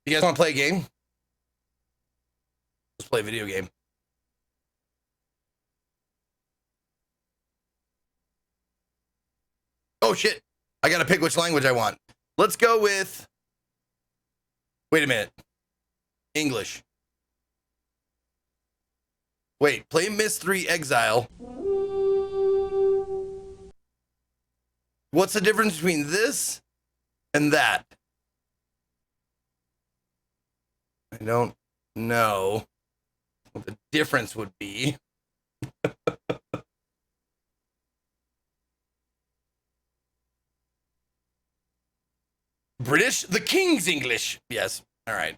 You guys want to play a game? Let's play a video game. Oh, shit. I got to pick which language I want. Let's go with... Wait a minute. English. Wait, play Myst 3 Exile. What's the difference between this and that? I don't know what the difference would be. British? The King's English. Yes. All right.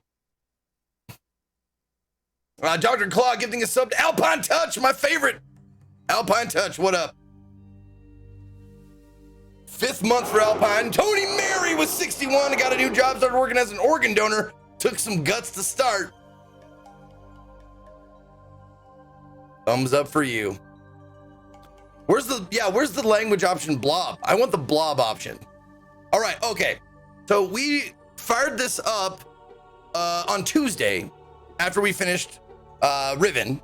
Dr. Claw gifting a sub to Alpine Touch, my favorite. Alpine Touch, what up? 5th month for Alpine. Tony Mary was 61. I got a new job, started working as an organ donor. Took some guts to start. Thumbs up for you. Where's the language option? Blob. I want the blob option. All right, okay. So we fired this up on Tuesday after we finished Riven,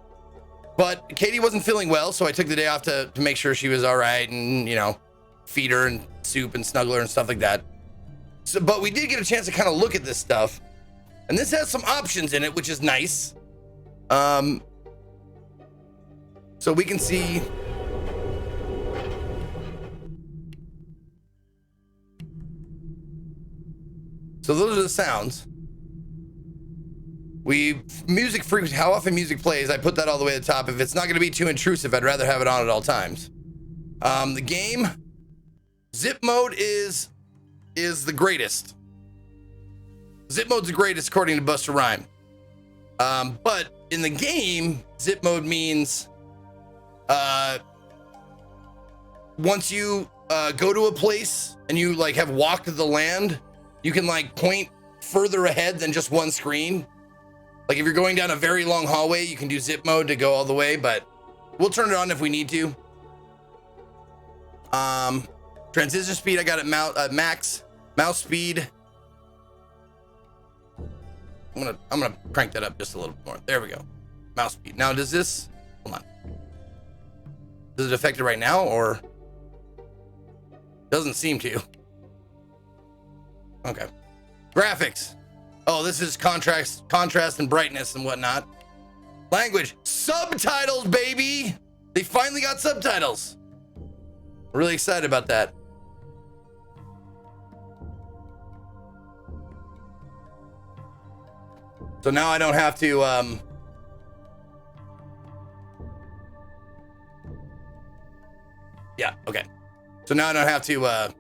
but Katie wasn't feeling well, so I took the day off to make sure she was all right and, you know, feed her and soup and snuggle her and stuff like that. So, but we did get a chance to kind of look at this stuff, and this has some options in it, which is nice. So we can see. So those are the sounds. Music frequency, how often music plays, I put that all the way to the top. If it's not going to be too intrusive, I'd rather have it on at all times. The game, zip mode is the greatest. Zip mode's the greatest according to Busta Rhyme. But in the game, zip mode means once you go to a place and you like have walked the land, you can like point further ahead than just one screen. Like if you're going down a very long hallway, you can do zip mode to go all the way, but we'll turn it on if we need to. Transition speed, I got it max. Mouse speed. I'm gonna crank that up just a little more. There we go. Mouse speed. Now does this, hold on. Does it affect it right now or? Doesn't seem to. Okay. Graphics. Oh, this is contrast and brightness and whatnot. Language. Subtitles, baby. They finally got subtitles. We're really excited about that. So now I don't have to, yeah, okay. So now I don't have to,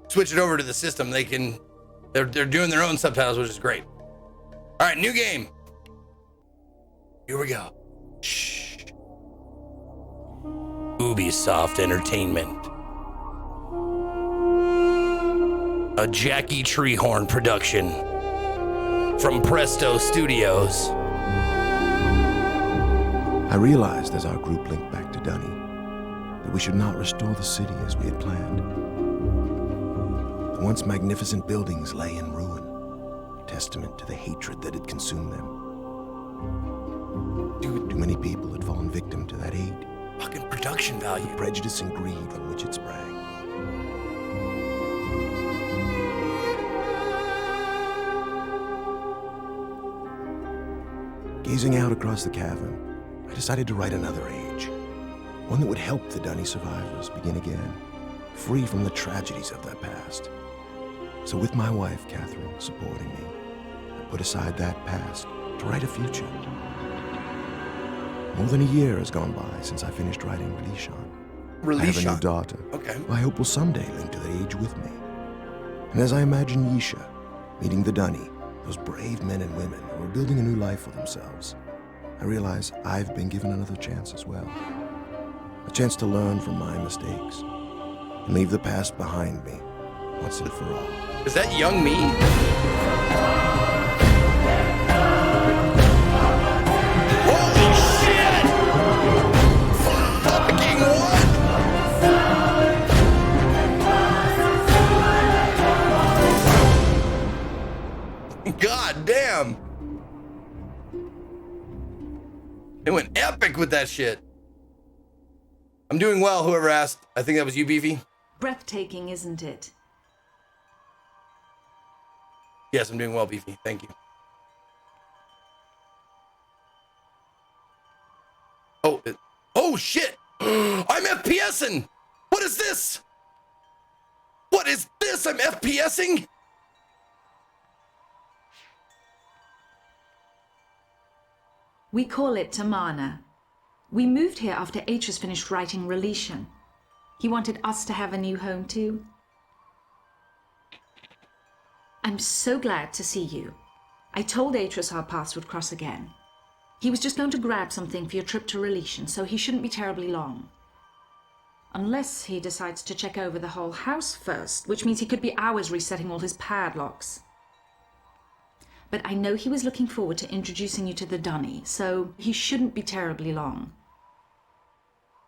switch it over to the system. They're doing their own subtitles, which is great. All right, new game. Here we go. Shh. Ubisoft Entertainment. A Jackie Treehorn production from Presto Studios. I realized as our group linked back to Dunny that we should not restore the city as we had planned. The once magnificent buildings lay in ruin, a testament to the hatred that had consumed them. Too many people had fallen victim to that hate. Fucking production value. The prejudice and greed from which it sprang. Gazing out across the cavern, I decided to write another age. One that would help the Dunny survivors begin again, free from the tragedies of their past. So with my wife, Catherine, supporting me, I put aside that past to write a future. More than a year has gone by since I finished writing Releashon. I have a new daughter, okay, who I hope will someday link to that age with me. And as I imagine Yisha meeting the Dunny, those brave men and women who are building a new life for themselves, I realize I've been given another chance as well. A chance to learn from my mistakes and leave the past behind me once and for all. Is that young me? Holy shit! Fucking what? God damn. It went epic with that shit. I'm doing well, whoever asked. I think that was you, Beefy. Breathtaking, isn't it? Yes, I'm doing well, Beefy. Thank you. Oh shit! I'm FPSing! What is this? What is this? I'm FPSing? We call it Tamana. We moved here after Atreus finished writing Relation. He wanted us to have a new home too. I'm so glad to see you. I told Atreus our paths would cross again. He was just going to grab something for your trip to Relation, so he shouldn't be terribly long. Unless he decides to check over the whole house first, which means he could be hours resetting all his padlocks. But I know he was looking forward to introducing you to the Dunny, so he shouldn't be terribly long.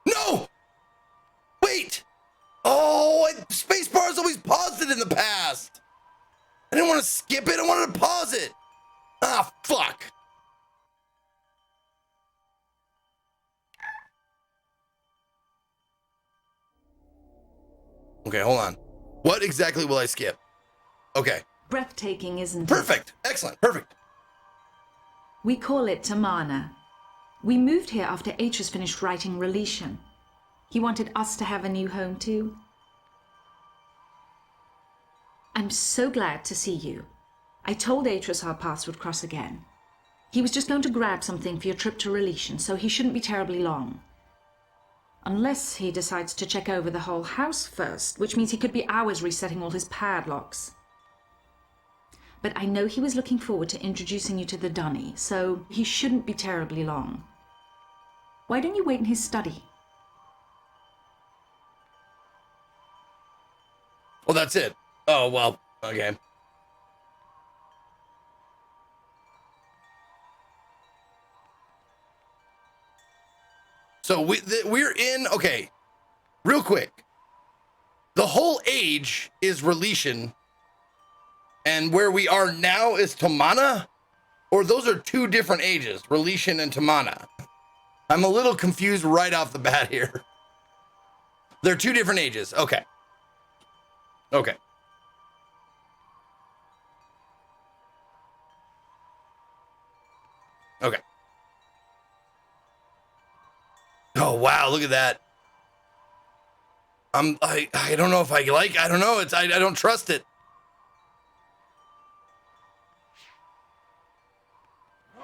No! Wait! Oh, spacebar's always paused it in the past. I didn't want to skip it. I wanted to pause it. Ah, fuck. Okay, hold on. What exactly will I skip? Okay. Breathtaking, isn't it? Perfect. Excellent. Perfect. We call it Tamana. We moved here after Atreus finished writing Relation. He wanted us to have a new home too. I'm so glad to see you. I told Atreus our paths would cross again. He was just going to grab something for your trip to Relation, so he shouldn't be terribly long. Unless he decides to check over the whole house first, which means he could be hours resetting all his padlocks. But I know he was looking forward to introducing you to the Dunny, so he shouldn't be terribly long. Why don't you wait in his study? Well, that's it. Oh, well, okay. So we're in, okay, real quick. The whole age is Relation, and where we are now is Tamana? Or those are two different ages, Relation and Tamana? I'm a little confused right off the bat here. They're two different ages. Okay. Okay. Okay. Oh, wow. Look at that. I don't know if I like, I don't know. I don't trust it.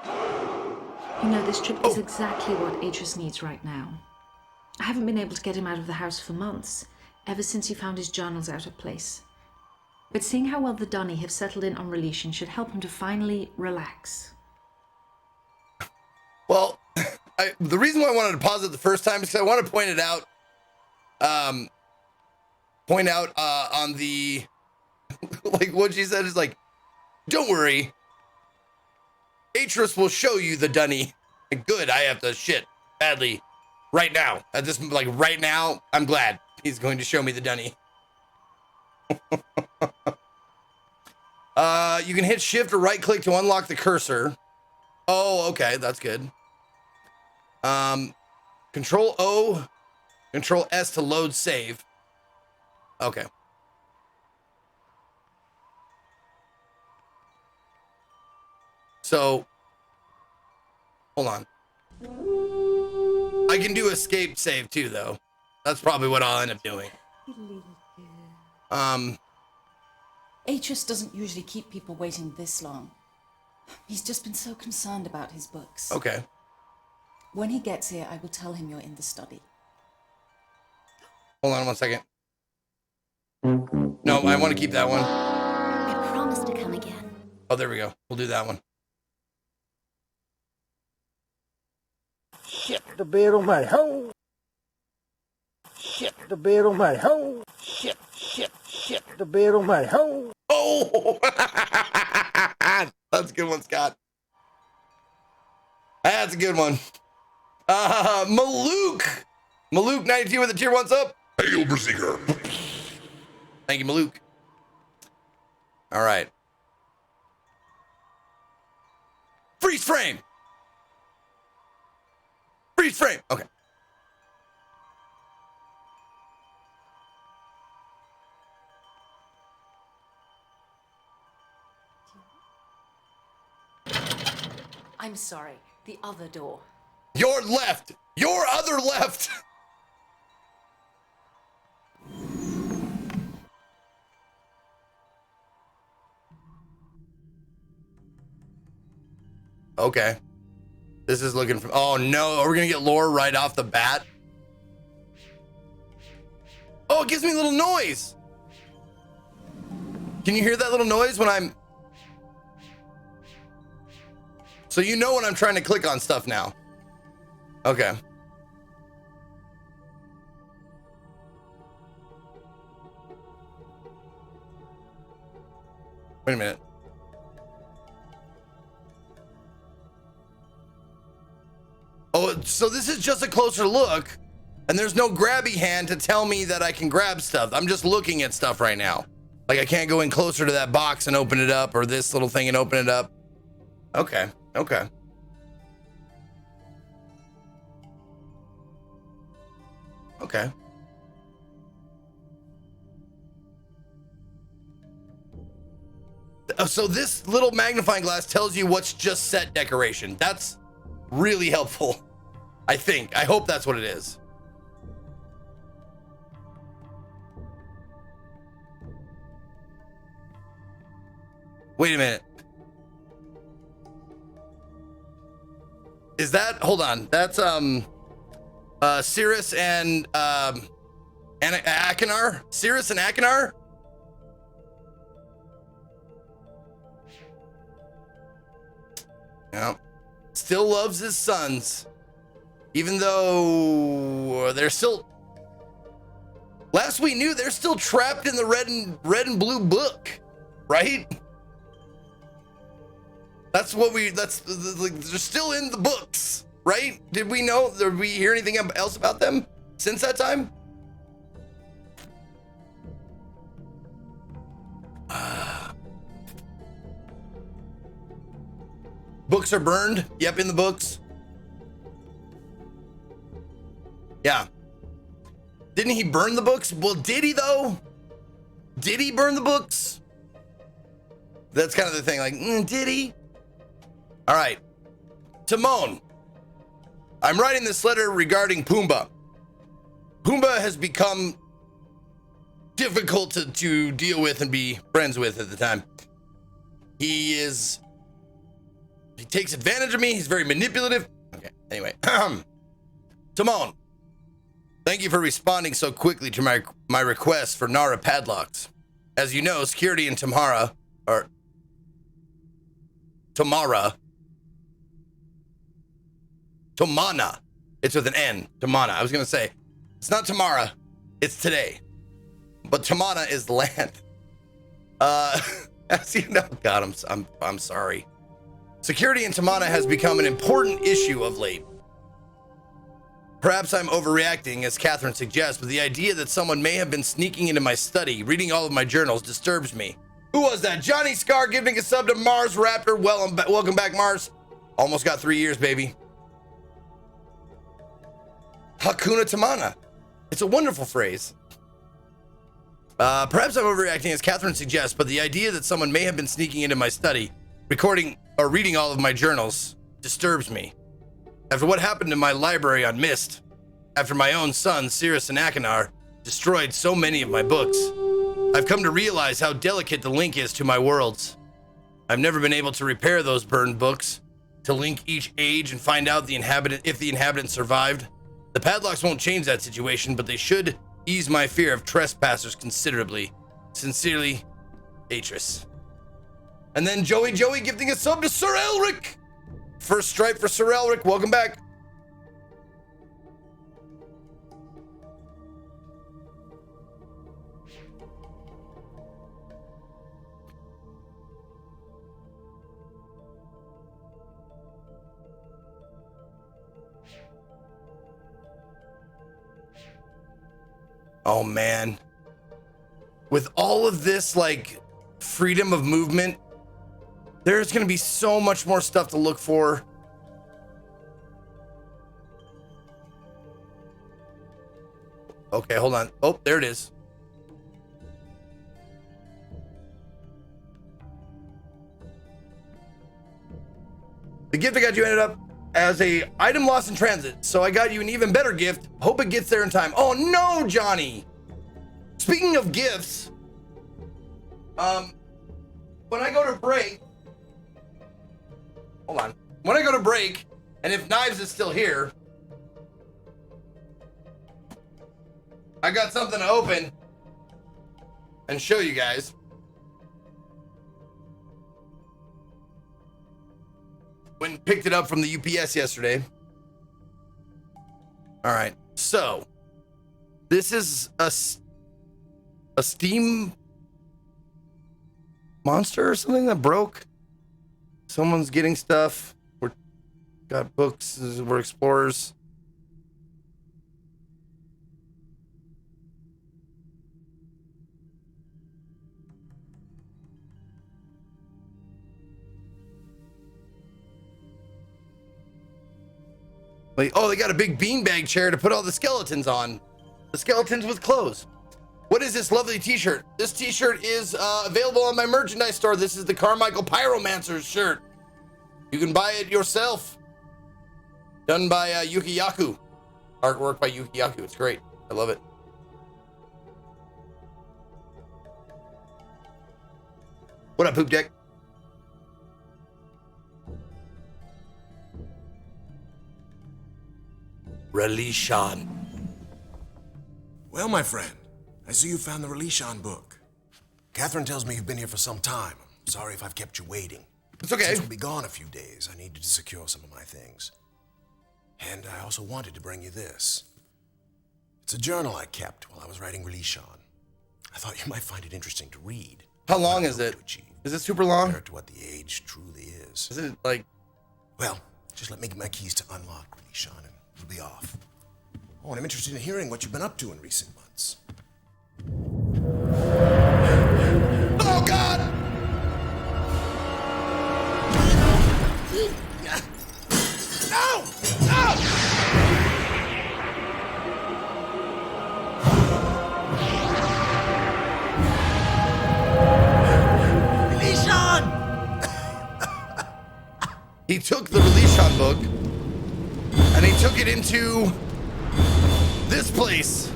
You know, this trip is exactly what Atreus needs right now. I haven't been able to get him out of the house for months, ever since he found his journals out of place. But seeing how well the Dunny have settled in on Relation should help him to finally relax. Well, the reason why I wanted to pause it the first time is because I want to point it out. On the, like what she said is like, don't worry. Atreus will show you the Dunny. Like, good, I have to shit badly right now. At this, like right now, I'm glad he's going to show me the Dunny. You can hit shift or right click to unlock the cursor. Oh, okay, that's good. Control O, Control S to load save. Okay. So, hold on. I can do escape save too, though. That's probably what I'll end up doing. Atreus doesn't usually keep people waiting this long. He's just been so concerned about his books. Okay. When he gets here, I will tell him you're in the study. Hold on one second. No, I want to keep that one. I promise to come again. Oh, there we go. We'll do that one. Shit the bed on my hole. Shit the bed on my hole. Shit the bed on my hole. Oh, that's a good one, Scott. That's a good one. Malouk 92 with the tier 1's up. Hail, Berserker. Thank you, Malouk. All right. Freeze frame. Freeze frame. Okay. I'm sorry, the other door. Your left. Your other left. Okay. This is looking for. Oh no, are we gonna get lore right off the bat? Oh, it gives me a little noise. Can you hear that little noise when I'm. So you know when I'm trying to click on stuff now. Okay. Wait a minute. Oh, so this is just a closer look, and there's no grabby hand to tell me that I can grab stuff. I'm just looking at stuff right now. Like I can't go in closer to that box and open it up, or this little thing and open it up. Okay, okay. Okay. So this little magnifying glass tells you what's just set decoration. That's really helpful. I think. I hope that's what it is. Wait a minute. Is that, hold on. That's Cirrus and Akinar? Cirrus and Akinar? Yeah. Still loves his sons. Even though they're still, last we knew, they're still trapped in the red and blue book, right? That's what they're still in the books, right? Did we hear anything else about them since that time? Books are burned. Yep, in the books. Yeah. Didn't he burn the books? Well, did he though? Did he burn the books? That's kind of the thing. Like, did he? All right. Timon. I'm writing this letter regarding Pumbaa. Pumbaa has become difficult to deal with and be friends with at the time. He takes advantage of me. He's very manipulative. Okay, anyway. Timon, thank you for responding so quickly to my request for Nara padlocks. As you know, security in Tamara. Tomana. It's with an N. Tomana. I was going to say, it's not Tamara. It's today. But Tomana is the land. As you know, God, I'm sorry. Security in Tamana has become an important issue of late. Perhaps I'm overreacting, as Catherine suggests, but the idea that someone may have been sneaking into my study, reading all of my journals, disturbs me. Who was that? Johnny Scar giving a sub to Mars Raptor. Welcome back, Mars. Almost got 3 years, baby. Hakuna Tamana. It's a wonderful phrase. Perhaps I'm overreacting, as Catherine suggests, but the idea that someone may have been sneaking into my study, recording or reading all of my journals, disturbs me. After what happened in my library on Myst, after my own sons, Cirrus and Akinar, destroyed so many of my books, I've come to realize how delicate the link is to my worlds. I've never been able to repair those burned books, to link each age and find out if the inhabitants survived. The padlocks won't change that situation, but they should ease my fear of trespassers considerably. Sincerely, Atris. And then Joey gifting a sub to Sir Elric. First stripe for Sir Elric. Welcome back. Oh man. With all of this like freedom of movement, There's going to be so much more stuff to look for. Okay, hold on. Oh, there it is. The gift I got you ended up as a item lost in transit, so I got you an even better gift. Hope it gets there in time. Oh no, Johnny! Speaking of gifts, when I go to break, hold on. When I go to break, and if Knives is still here, I got something to open and show you guys. Went and picked it up from the UPS yesterday. All right, so this is a Steam monster or something that broke. Someone's getting stuff. We're got books. We're explorers. Like, oh, they got a big beanbag chair to put all the skeletons on. The skeletons with clothes. What is this lovely t-shirt? This t-shirt is available on my merchandise store. This is the Carmichael Pyromancer's shirt. You can buy it yourself. Done by Yuki Yaku. Artwork by Yuki Yaku. It's great. I love it. What up, Poop Deck? Relishan. Well, my friend, I see you found the Relishan book. Catherine tells me you've been here for some time. I'm sorry if I've kept you waiting. It's okay. Since we'll be gone a few days, I needed to secure some of my things. And I also wanted to bring you this. It's a journal I kept while I was writing Relishan. I thought you might find it interesting to read. How long is it? Is it super long? Compared to what the age truly is. Is it like... Well, just let me get my keys to unlock Relishan and we'll be off. Oh, and I'm interested in hearing what you've been up to in recent months. Oh, God! No! No! Relishan! He took the Relishan book and he took it into this place.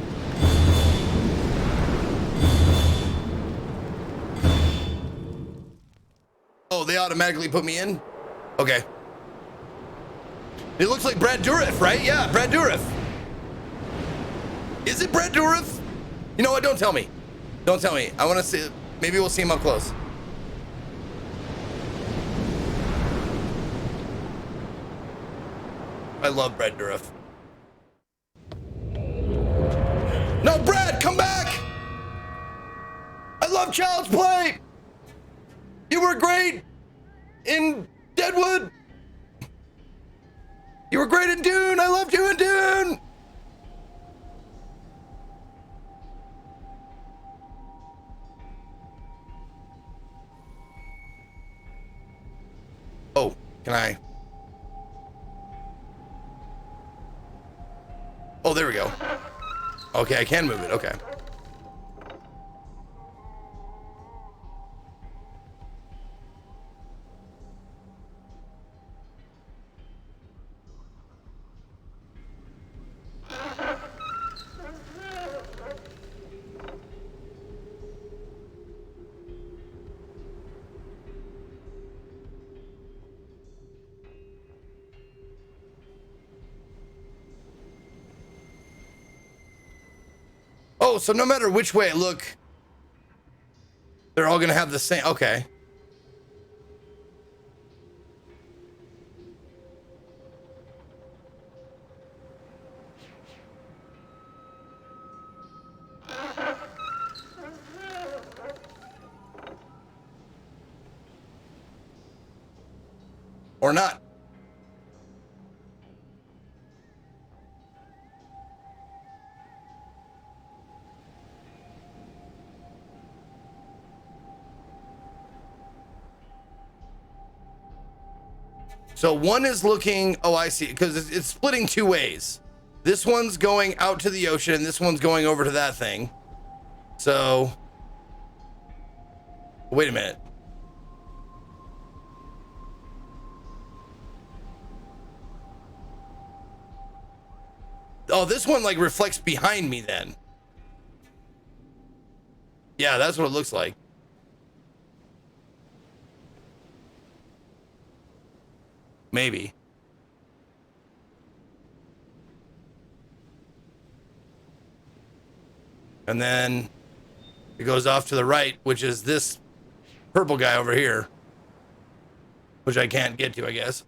Oh, they automatically put me in? Okay. It looks like Brad Dourif, right? Yeah, Brad Dourif. Is it Brad Dourif? You know what? Don't tell me. Don't tell me. I want to see it. Maybe we'll see him up close. I love Brad Dourif. No, Brad, come back! I love Child's Play! You were great in Deadwood! You were great in Dune! I loved you in Dune! Oh, can I? Oh, there we go. Okay, I can move it. Okay. Oh, so no matter which way I look, they're all gonna have the same. Okay. Or not. So one is looking, oh, I see, because it's splitting two ways. This one's going out to the ocean, and this one's going over to that thing. So, wait a minute. Oh, this one like reflects behind me then. Yeah, that's what it looks like. Maybe. And then it goes off to the right, which is this purple guy over here, which I can't get to, I guess.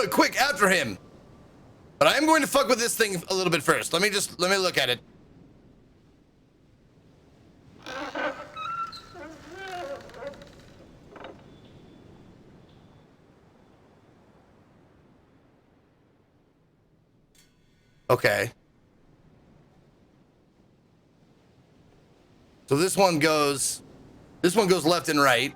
Quick, after him. But I am going to fuck with this thing a little bit first. Let me look at it. Okay. So this one goes left and right.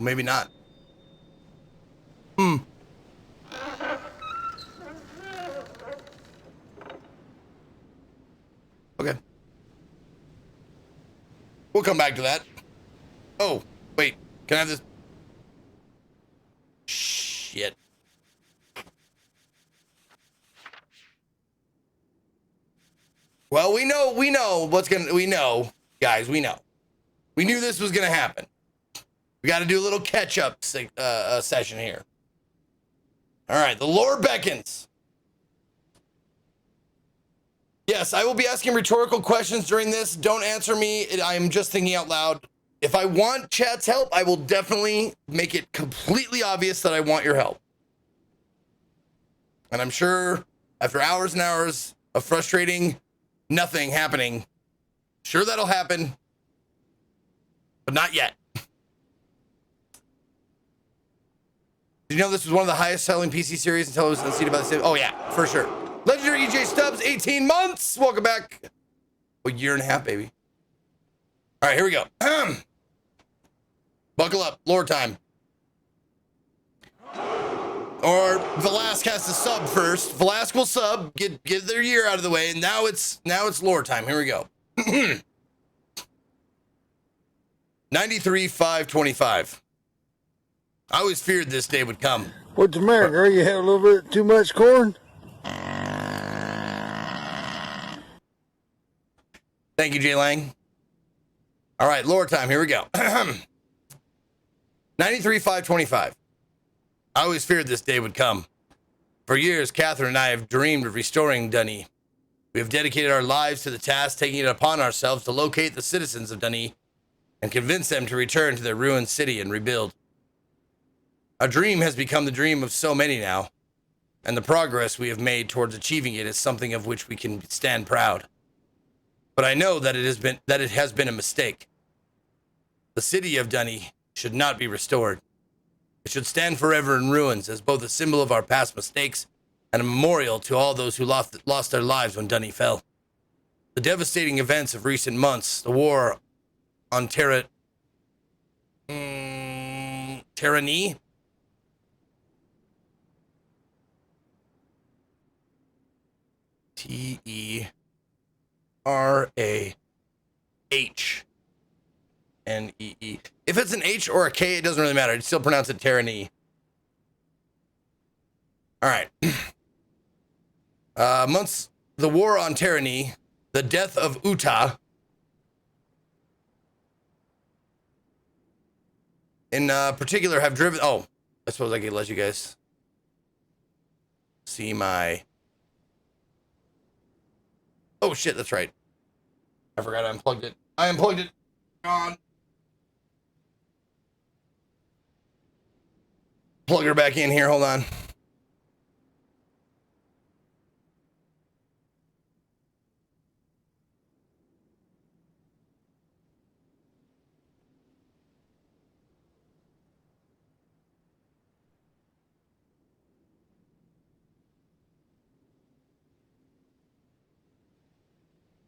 Maybe not. Okay. We'll come back to that. Oh, wait. Can I have this? Shit. Well, we know what's we know, guys, we know. We knew this was gonna happen. We got to do a little catch-up session here. All right, the lore beckons. Yes, I will be asking rhetorical questions during this. Don't answer me. I'm just thinking out loud. If I want chat's help, I will definitely make it completely obvious that I want your help. And I'm sure after hours and hours of frustrating nothing happening, sure that'll happen, but not yet. Did you know this was one of the highest selling PC series until it was unseated by the same? Oh yeah, for sure. Legendary EJ Stubbs, 18 months. Welcome back. A year and a half, baby. All right, here we go. Buckle up, lore time. Or Velasque has to sub first. Velasque will sub, get their year out of the way, and now it's lore time. Here we go. 93,525. I always feared this day would come. What's the matter, girl? You had a little bit too much corn? Thank you, Jay Lang. All right, lore time. Here we go. 93,525. I always feared this day would come. For years, Catherine and I have dreamed of restoring Dunny. We have dedicated our lives to the task, taking it upon ourselves to locate the citizens of Dunny and convince them to return to their ruined city and rebuild. Our dream has become the dream of so many now, and the progress we have made towards achieving it is something of which we can stand proud. But I know that it has been a mistake. The city of Dunny should not be restored. It should stand forever in ruins as both a symbol of our past mistakes and a memorial to all those who lost their lives when Dunny fell. The devastating events of recent months, the war on Terranee, TerahNee. If it's an H or a K, it doesn't really matter. I'd still pronounce it Terranee. All right. Months, the war on Terranee, the death of Uta, in particular have driven... Oh, I suppose I could let you guys see my... Oh, shit, that's right. I forgot I unplugged it. I unplugged it. Gone. Plug her back in here. Hold on.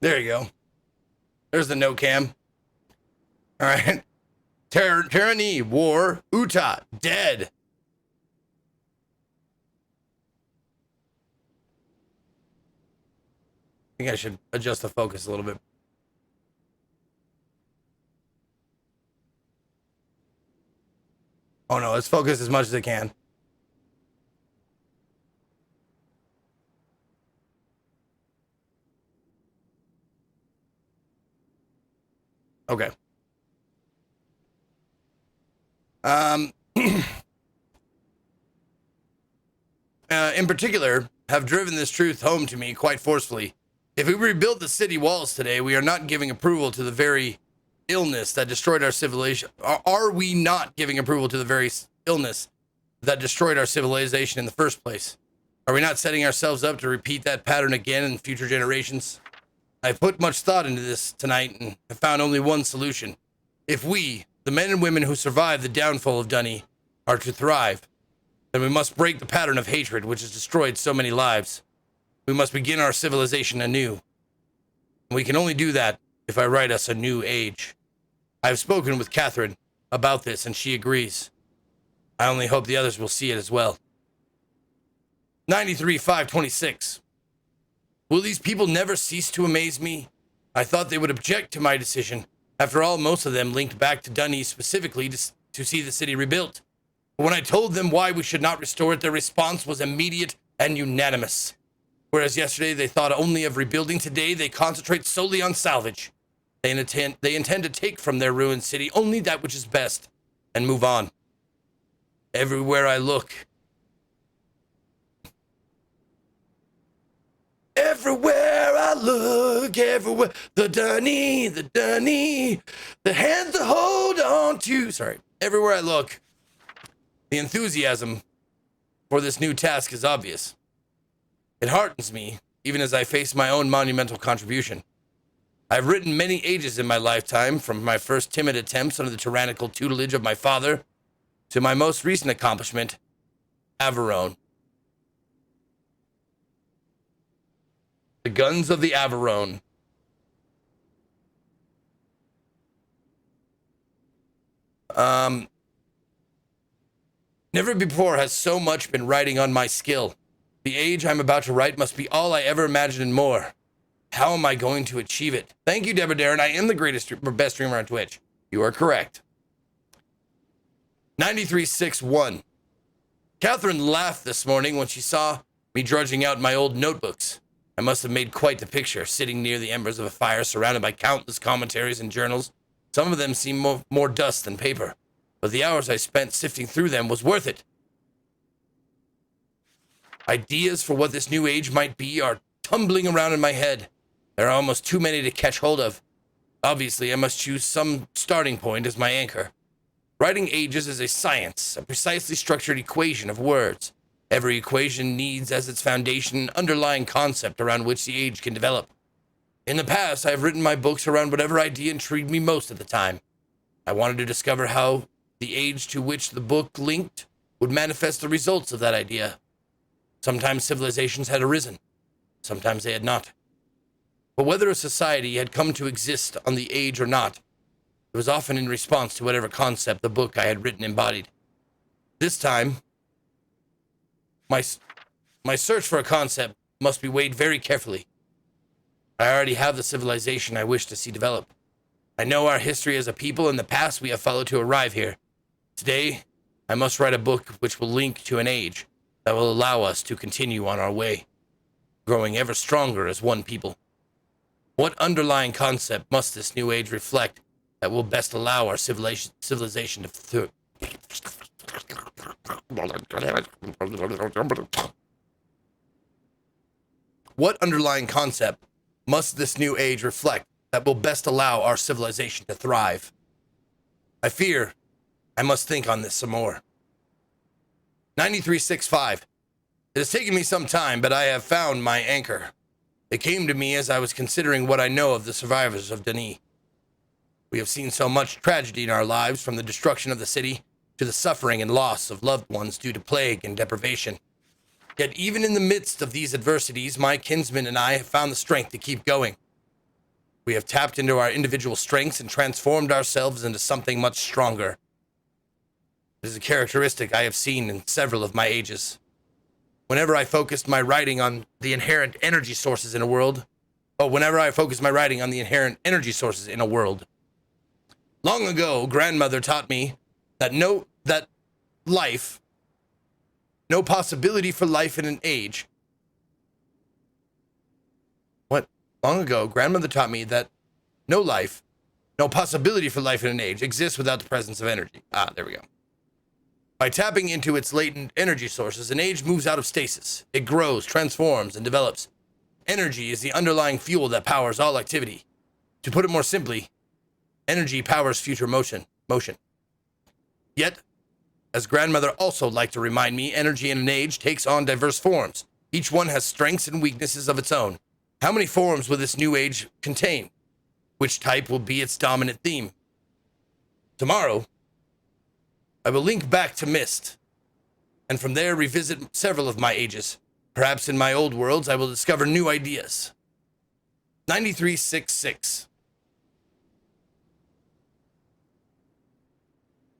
There you go. There's the no cam. All right. Tyranny, war, Uta, dead. I think I should adjust the focus a little bit. Oh no, let's focus as much as I can. Okay. In particular, have driven this truth home to me quite forcefully. If we rebuild the city walls today, we are not giving approval to the very illness that destroyed our civilization. Are we not giving approval to the very illness that destroyed our civilization in the first place? Are we not setting ourselves up to repeat that pattern again in future generations? I've put much thought into this tonight and have found only one solution. If we, the men and women who survived the downfall of Dunny, are to thrive, then we must break the pattern of hatred which has destroyed so many lives. We must begin our civilization anew. And we can only do that if I write us a new age. I have spoken with Catherine about this, and she agrees. I only hope the others will see it as well. 93-526. Will these people never cease to amaze me? I thought they would object to my decision. After all, most of them linked back to Dunny specifically to see the city rebuilt. But when I told them why we should not restore it, their response was immediate and unanimous. Whereas yesterday they thought only of rebuilding, today they concentrate solely on salvage. They intend to take from their ruined city only that which is best and move on. Everywhere I look, everywhere, the Dunny, the hand to hold on to. Sorry, everywhere I look, the enthusiasm for this new task is obvious. It heartens me, even as I face my own monumental contribution. I've written many ages in my lifetime, from my first timid attempts under the tyrannical tutelage of my father to my most recent accomplishment, Averone. The guns of the Averone. Never before has so much been riding on my skill. The age I'm about to write must be all I ever imagined and more. How am I going to achieve it? Thank you, Deborah Darren. I am the best streamer on Twitch. You are correct. 9361. Catherine laughed this morning when she saw me drudging out my old notebooks. I must have made quite the picture, sitting near the embers of a fire, surrounded by countless commentaries and journals. Some of them seemed more dust than paper, but the hours I spent sifting through them was worth it. Ideas for what this new age might be are tumbling around in my head. There are almost too many to catch hold of. Obviously, I must choose some starting point as my anchor. Writing ages is a science, a precisely structured equation of words. Every equation needs as its foundation an underlying concept around which the age can develop. In the past, I have written my books around whatever idea intrigued me most at the time. I wanted to discover how the age to which the book linked would manifest the results of that idea. Sometimes civilizations had arisen, sometimes they had not. But whether a society had come to exist on the age or not, it was often in response to whatever concept the book I had written embodied. This time, my search for a concept must be weighed very carefully. I already have the civilization I wish to see develop. I know our history as a people and the paths we have followed to arrive here. Today, I must write a book which will link to an age that will allow us to continue on our way, growing ever stronger as one people. What underlying concept must this new age reflect that will best allow our civilization to What underlying concept must this new age reflect that will best allow our civilization to thrive? I fear I must think on this some more. 9365. It has taken me some time, but I have found my anchor. It came to me as I was considering what I know of the survivors of Denis. We have seen so much tragedy in our lives, from the destruction of the city to the suffering and loss of loved ones due to plague and deprivation. Yet even in the midst of these adversities, my kinsmen and I have found the strength to keep going. We have tapped into our individual strengths and transformed ourselves into something much stronger. It is a characteristic I have seen in several of my ages. Whenever I focused my writing on the inherent energy sources in a world, long ago, grandmother taught me that no possibility for life in an age. Long ago, grandmother taught me that no possibility for life in an age exists without the presence of energy. There we go. By tapping into its latent energy sources, an age moves out of stasis. It grows, transforms, and develops. Energy is the underlying fuel that powers all activity. To put it more simply, energy powers future motion. Yet, as grandmother also liked to remind me, energy in an age takes on diverse forms. Each one has strengths and weaknesses of its own. How many forms will this new age contain? Which type will be its dominant theme? Tomorrow, I will link back to Myst, and from there revisit several of my ages. Perhaps in my old worlds, I will discover new ideas. 9366.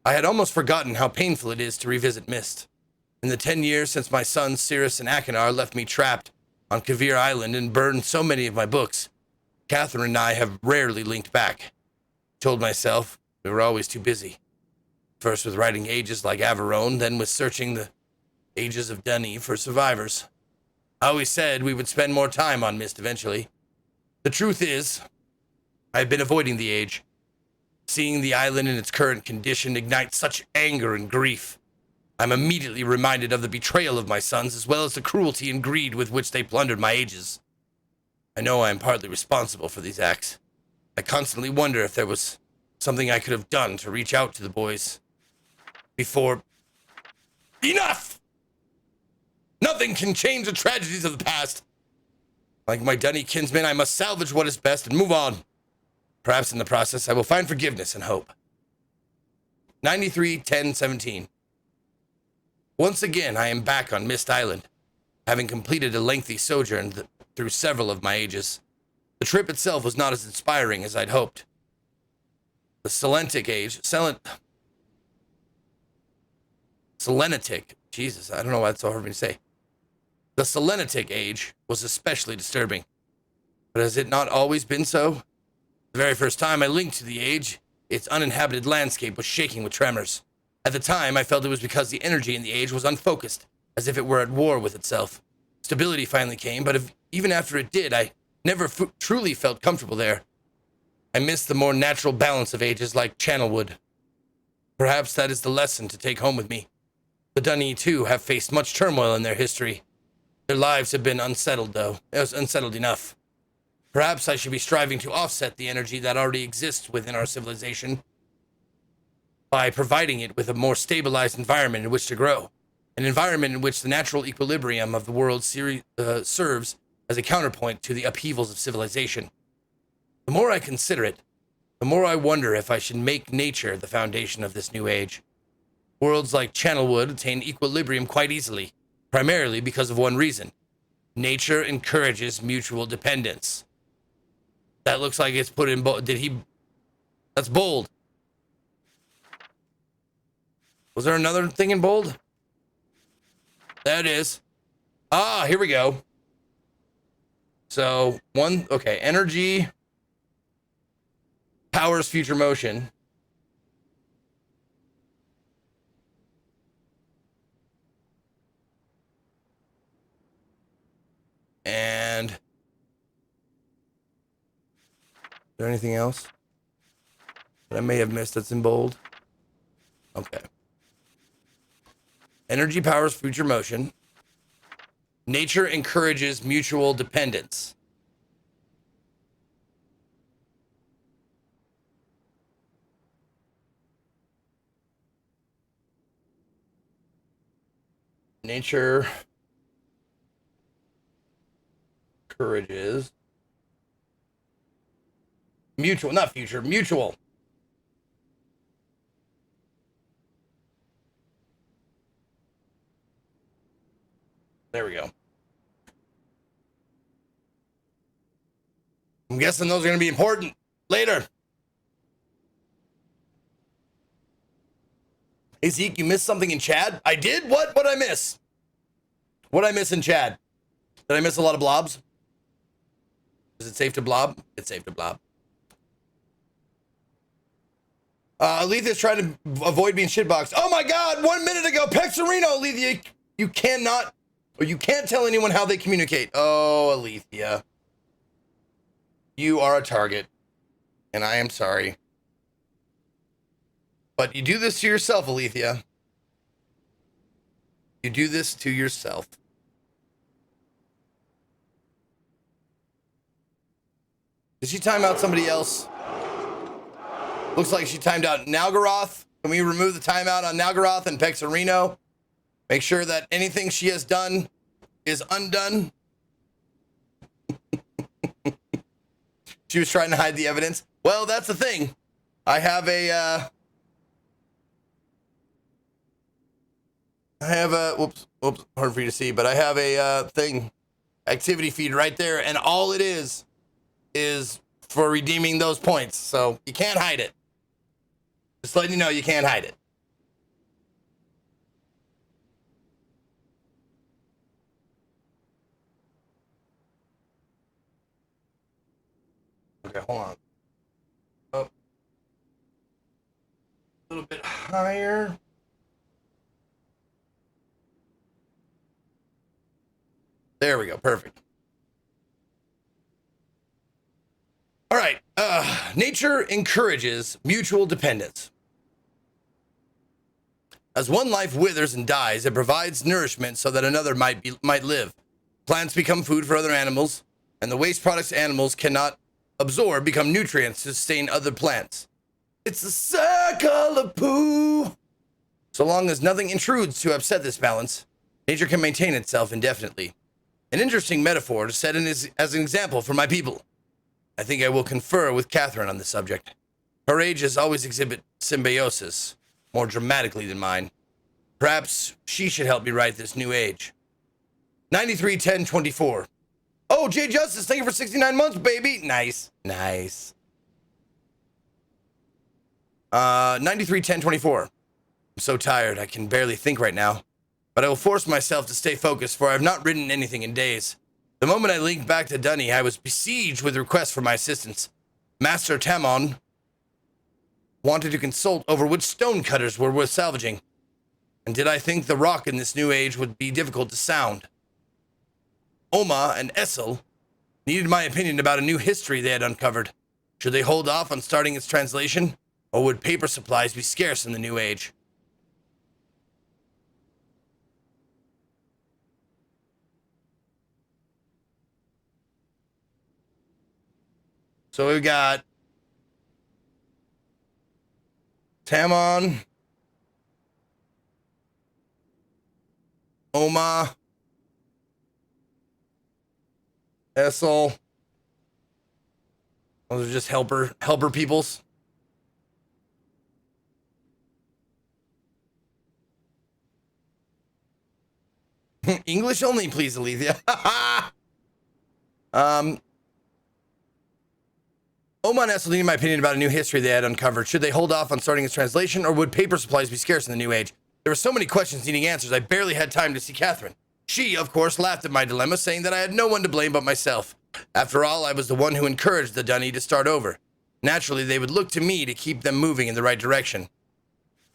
I had almost forgotten how painful it is to revisit Myst. In the 10 years since my sons Cirrus and Akinar left me trapped on Kavir Island and burned so many of my books, Catherine and I have rarely linked back. Told myself we were always too busy. First with writing ages like Averone, then with searching the ages of Dunny for survivors. I always said we would spend more time on Myst eventually. The truth is, I've been avoiding the age. Seeing the island in its current condition ignites such anger and grief. I'm immediately reminded of the betrayal of my sons, as well as the cruelty and greed with which they plundered my ages. I know I am partly responsible for these acts. I constantly wonder if there was something I could have done to reach out to the boys before... Enough! Nothing can change the tragedies of the past. Like my Dunny kinsmen, I must salvage what is best and move on. Perhaps in the process, I will find forgiveness and hope. 93-10-17. Once again, I am back on Myst Island, having completed a lengthy sojourn through several of my ages. The trip itself was not as inspiring as I'd hoped. The Selenitic age... Selenitic. Jesus, I don't know why it's so hard for me to say. The Selenitic age was especially disturbing. But has it not always been so? The very first time I linked to the age, its uninhabited landscape was shaking with tremors. At the time, I felt it was because the energy in the age was unfocused, as if it were at war with itself. Stability finally came, but even after it did, I never truly felt comfortable there. I missed the more natural balance of ages like Channelwood. Perhaps that is the lesson to take home with me. The Dunny, too, have faced much turmoil in their history. Their lives have been unsettled, though. It was unsettled enough. Perhaps I should be striving to offset the energy that already exists within our civilization by providing it with a more stabilized environment in which to grow. An environment in which the natural equilibrium of the world serves as a counterpoint to the upheavals of civilization. The more I consider it, the more I wonder if I should make nature the foundation of this new age. Worlds like Channelwood attain equilibrium quite easily, primarily because of one reason. Nature encourages mutual dependence. That looks like it's put in bold. That's bold. Was there another thing in bold? There it is. Here we go. So, energy powers future motion. And is there anything else that I may have missed that's in bold? Okay. Energy powers future motion. Nature encourages mutual dependence. Nature encourages mutual, not future, mutual. There we go. I'm guessing those are going to be important later. Hey, Zeke, you missed something in Chad? I did? What'd I miss? What'd I miss in Chad? Did I miss a lot of blobs? Is it safe to blob? It's safe to blob. Alethia's trying to avoid being shitboxed. Oh my God, 1 minute ago, Pexerino, Alethea, you cannot, or you can't tell anyone how they communicate. Oh, Alethea. You are a target, and I am sorry. But you do this to yourself, Alethea. You do this to yourself. Did she time out somebody else? Looks like she timed out Nalgaroth. Can we remove the timeout on Nalgaroth and Pexerino? Make sure that anything she has done is undone. She was trying to hide the evidence. Well, that's the thing. I have a, whoops, hard for you to see, but I have a thing, activity feed right there, and all it is for redeeming those points. So you can't hide it. Just letting you know, you can't hide it. Okay, hold on. Up. A little bit higher. There we go. Perfect. All right. Nature encourages mutual dependence. As one life withers and dies, it provides nourishment so that another might live. Plants become food for other animals, and the waste products animals cannot absorb become nutrients to sustain other plants. It's the circle of poo. So long as nothing intrudes to upset this balance, nature can maintain itself indefinitely. An interesting metaphor to set in as an example for my people. I think I will confer with Catherine on this subject. Her ages always exhibit symbiosis, more dramatically than mine. Perhaps she should help me write this new age. 931024. Oh, Jay Justice, thank you for 69 months, baby. Nice. 931024. I'm so tired, I can barely think right now. But I will force myself to stay focused, for I have not written anything in days. The moment I linked back to Dunny, I was besieged with requests for my assistance. Master Tamon wanted to consult over which stonecutters were worth salvaging. And did I think the rock in this new age would be difficult to sound? Oma and Exile needed my opinion about a new history they had uncovered. Should they hold off on starting its translation, or would paper supplies be scarce in the new age? So we've got Tamon, Oma, Exile. Those are just helper peoples. English only, please, Alethea. Oma and Exile needed my opinion about a new history they had uncovered. Should they hold off on starting its translation, or would paper supplies be scarce in the new age? There were so many questions needing answers, I barely had time to see Catherine. She, of course, laughed at my dilemma, saying that I had no one to blame but myself. After all, I was the one who encouraged the Dunny to start over. Naturally, they would look to me to keep them moving in the right direction,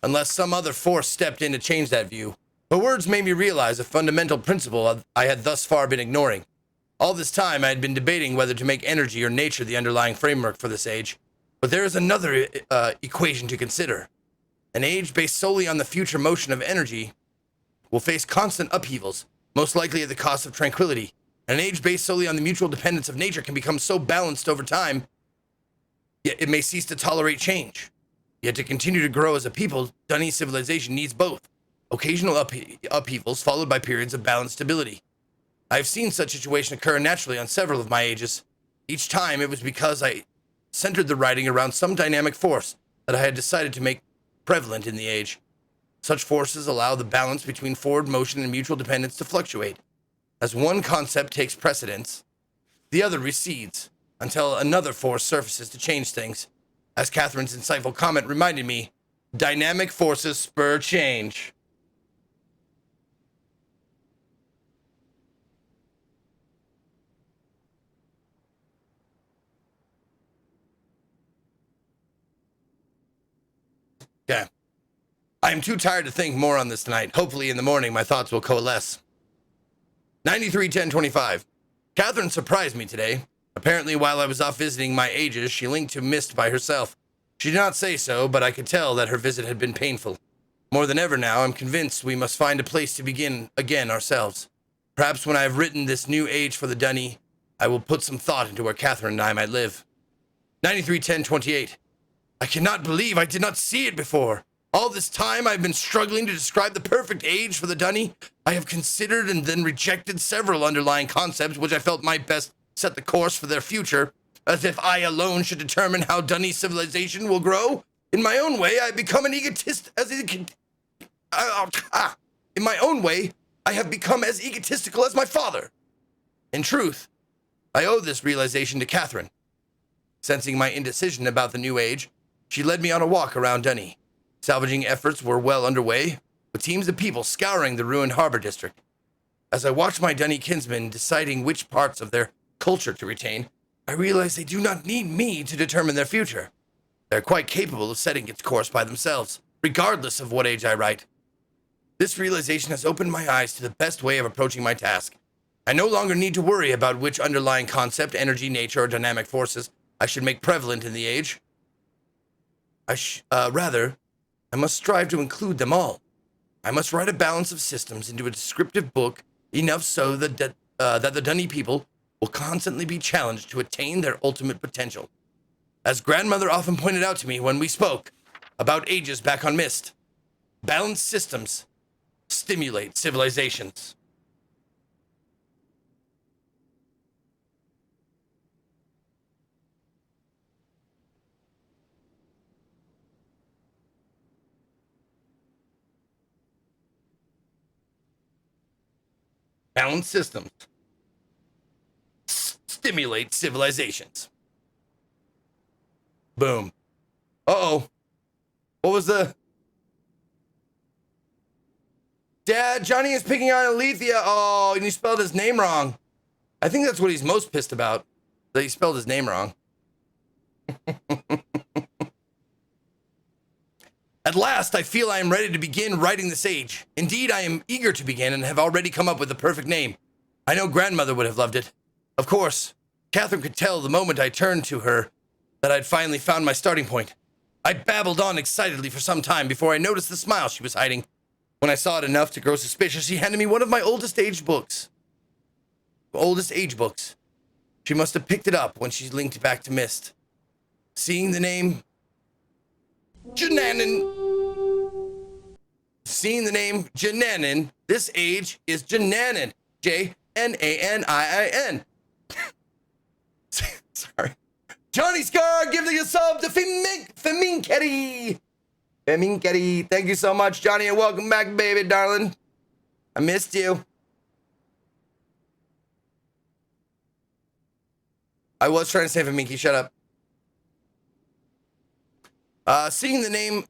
unless some other force stepped in to change that view. Her words made me realize a fundamental principle I had thus far been ignoring. All this time, I had been debating whether to make energy or nature the underlying framework for this age. But there is another equation to consider. An age based solely on the future motion of energy will face constant upheavals, most likely at the cost of tranquility. An age based solely on the mutual dependence of nature can become so balanced over time, yet it may cease to tolerate change. Yet to continue to grow as a people, Dunny civilization needs both. Occasional upheavals followed by periods of balanced stability. I have seen such situation occur naturally on several of my ages. Each time it was because I centered the writing around some dynamic force that I had decided to make prevalent in the age. Such forces allow the balance between forward motion and mutual dependence to fluctuate. As one concept takes precedence, the other recedes. until another force surfaces to change things. As Catherine's insightful comment reminded me, dynamic forces spur change. Okay. I am too tired to think more on this tonight. Hopefully in the morning my thoughts will coalesce. 93-10-25. Catherine surprised me today. Apparently while I was off visiting my ages, she linked to Myst by herself. She did not say so, but I could tell that her visit had been painful. More than ever now, I'm convinced we must find a place to begin again ourselves. Perhaps when I have written this new age for the Dunny, I will put some thought into where Catherine and I might live. 93-10-28. I cannot believe I did not see it before. All this time I've been struggling to describe the perfect age for the Dunny. I have considered and then rejected several underlying concepts which I felt might best set the course for their future, as if I alone should determine how Dunny civilization will grow. In my own way, I have become an egotist In my own way, I have become as egotistical as my father. In truth, I owe this realization to Catherine. Sensing my indecision about the new age, she led me on a walk around Dunny. Salvaging efforts were well underway, with teams of people scouring the ruined harbor district. As I watched my Dunny kinsmen deciding which parts of their culture to retain, I realized they do not need me to determine their future. They're quite capable of setting its course by themselves, regardless of what age I write. This realization has opened my eyes to the best way of approaching my task. I no longer need to worry about which underlying concept, energy, nature, or dynamic forces I should make prevalent in the age. Rather, I must strive to include them all. I must write a balance of systems into a descriptive book enough so that the Dunny people will constantly be challenged to attain their ultimate potential. As grandmother often pointed out to me when we spoke about ages back on Myst, balanced systems stimulate civilizations. Balanced systems stimulate civilizations. Boom. Uh-oh. What was the... Dad, Johnny is picking on Alethea. Oh, and you spelled his name wrong. I think that's what he's most pissed about, that he spelled his name wrong. At last, I feel I am ready to begin writing this age. Indeed, I am eager to begin and have already come up with the perfect name. I know grandmother would have loved it. Of course, Catherine could tell the moment I turned to her that I'd finally found my starting point. I babbled on excitedly for some time before I noticed the smile she was hiding. When I saw it enough to grow suspicious, she handed me one of my oldest age books. She must have picked it up when she linked back to Myst. Seeing the name Jananin, this age is Jananin. Jananin. Sorry. Johnny Scar giving a sub to Feminketty. Thank you so much, Johnny, and welcome back, baby, darling. I missed you. I was trying to say Feminky, shut up. Seeing the name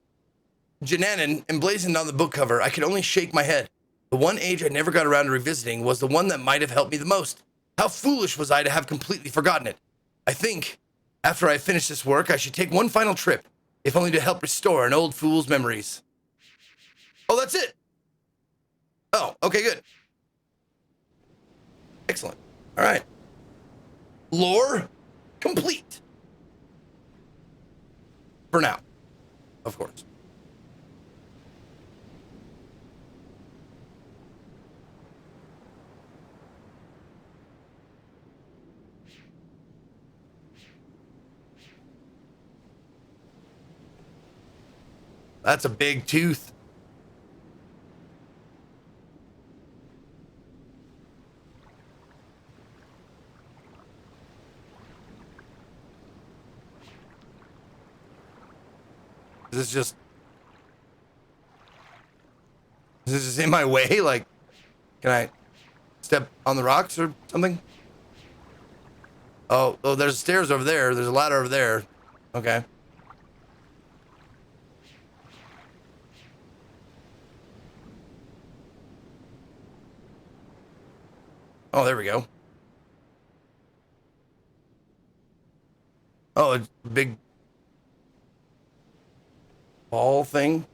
Jananin emblazoned on the book cover, I could only shake my head. The one age I never got around to revisiting was the one that might have helped me the most. How foolish was I to have completely forgotten it? I think, after I finish this work, I should take one final trip, if only to help restore an old fool's memories. Oh, that's it? Oh, okay, good. Excellent. All right. Lore complete. For now, of course. That's a big tooth. Is this just in my way? Like, can I step on the rocks or something? Oh, there's stairs over there. There's a ladder over there. Okay. Oh, there we go. Oh, a big ball thing.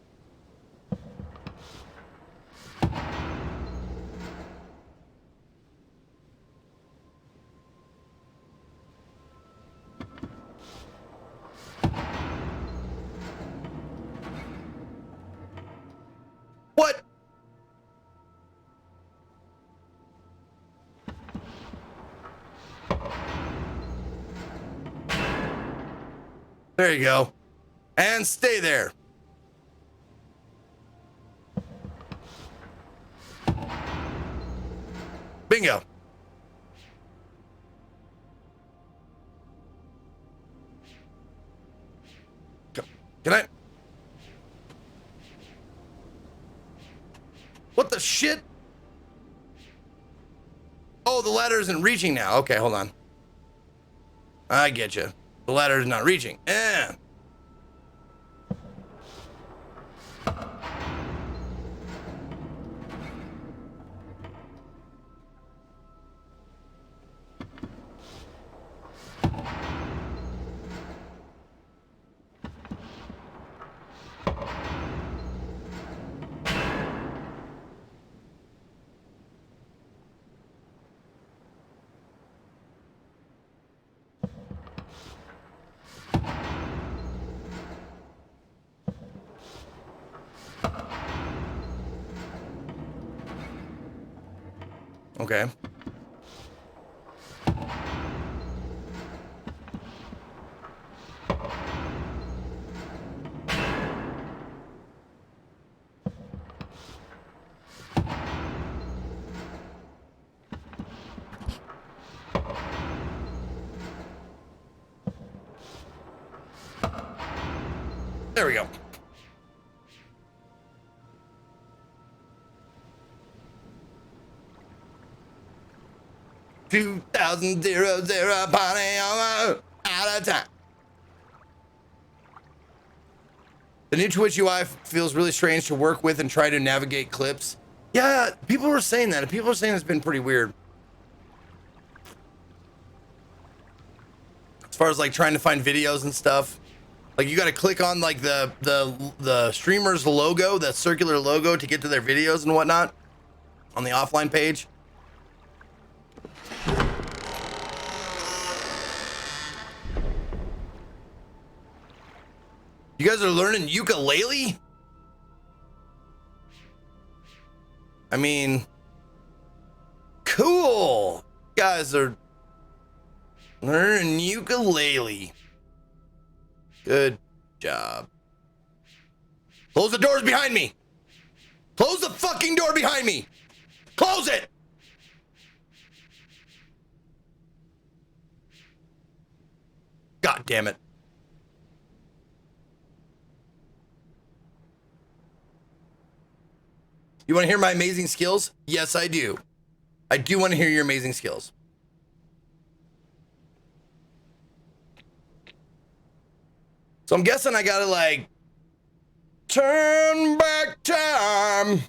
What? There you go. And stay there. Bingo. Can I? What the shit? Oh, the ladder isn't reaching now. Okay, hold on. I get you. The ladder is not reaching. Eh. Okay. There we go. Two thousand zero zero party out of time. The new Twitch UI feels really strange to work with and try to navigate clips. Yeah, people were saying that. People were saying it's been pretty weird. As far as like trying to find videos and stuff. Like you got to click on like the streamer's logo, that circular logo to get to their videos and whatnot on the offline page. You guys are learning ukulele? I mean, cool. You guys are learning ukulele. Good job. Close the doors behind me. Close the fucking door behind me. Close it. God damn it. You want to hear my amazing skills? Yes, I do. I do want to hear your amazing skills. So I'm guessing I gotta like turn back time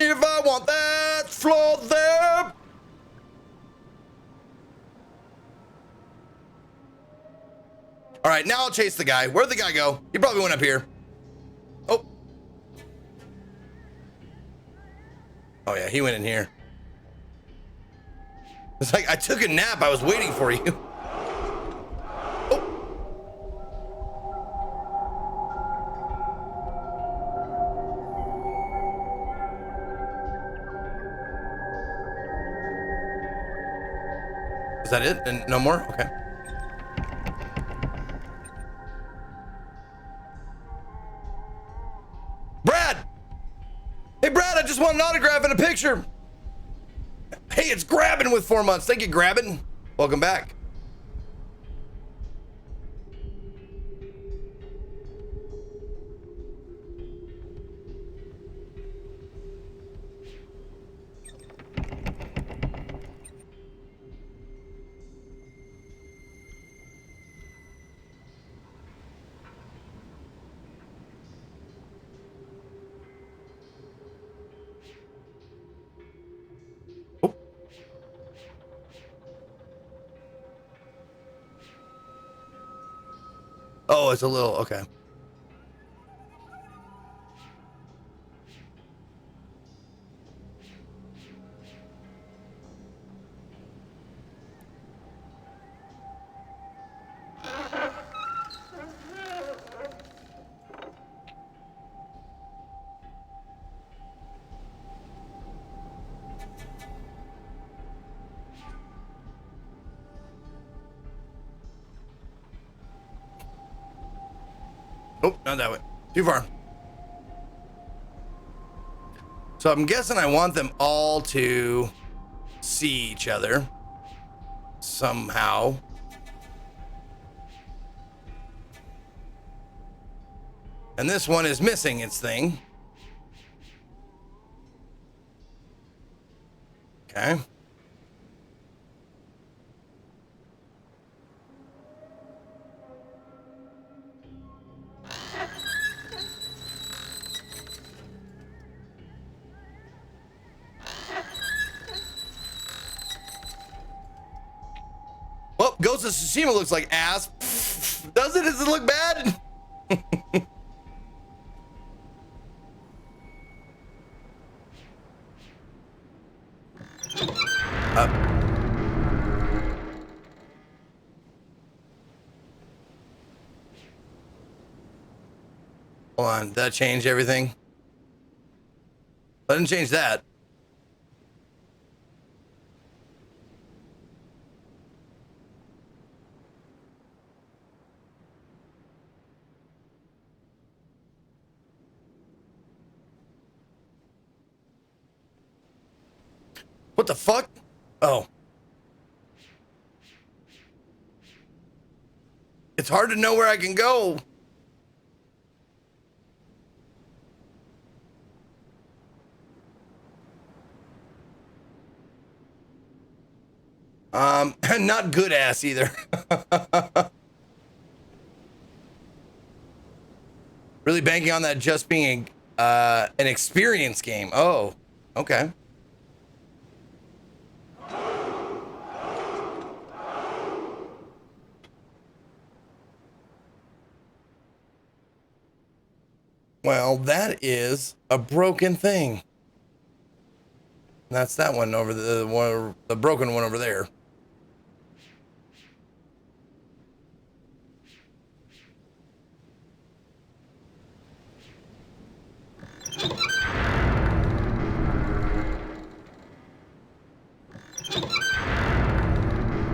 if I want that floor there. All right, now I'll chase the guy. Where'd the guy go? He probably went up here. Oh. Oh yeah, he went in here. It's like I took a nap. I was waiting for you. Is that it? And no more? Okay. Brad! Hey, Brad, I just want an autograph and a picture. Hey, it's Grabbin with 4 months. Thank you, Grabbin. Welcome back. Oh, it's a little, okay. Oh, not that way. Too far. So I'm guessing I want them all to see each other somehow. And this one is missing its thing. Okay. Well, Ghost of Tsushima looks like ass. Does it? Does it look bad? Hold on. Did that change everything? I didn't change that. What the fuck? Oh. It's hard to know where I can go. Not good ass either. Really banking on that just being an experience game. Oh, okay. Well, that is a broken thing. That's that one over the broken one over there.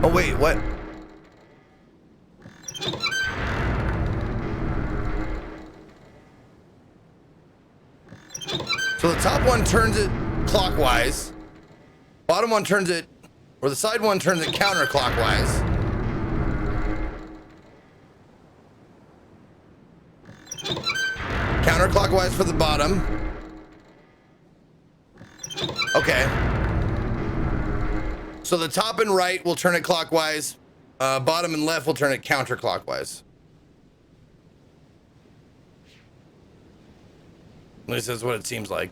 Oh wait, what? So the top one turns it clockwise. Bottom one turns it, or the side one turns it counterclockwise. Counterclockwise for the bottom. Okay. So the top and right will turn it clockwise. Bottom and left will turn it counterclockwise. At least that's what it seems like.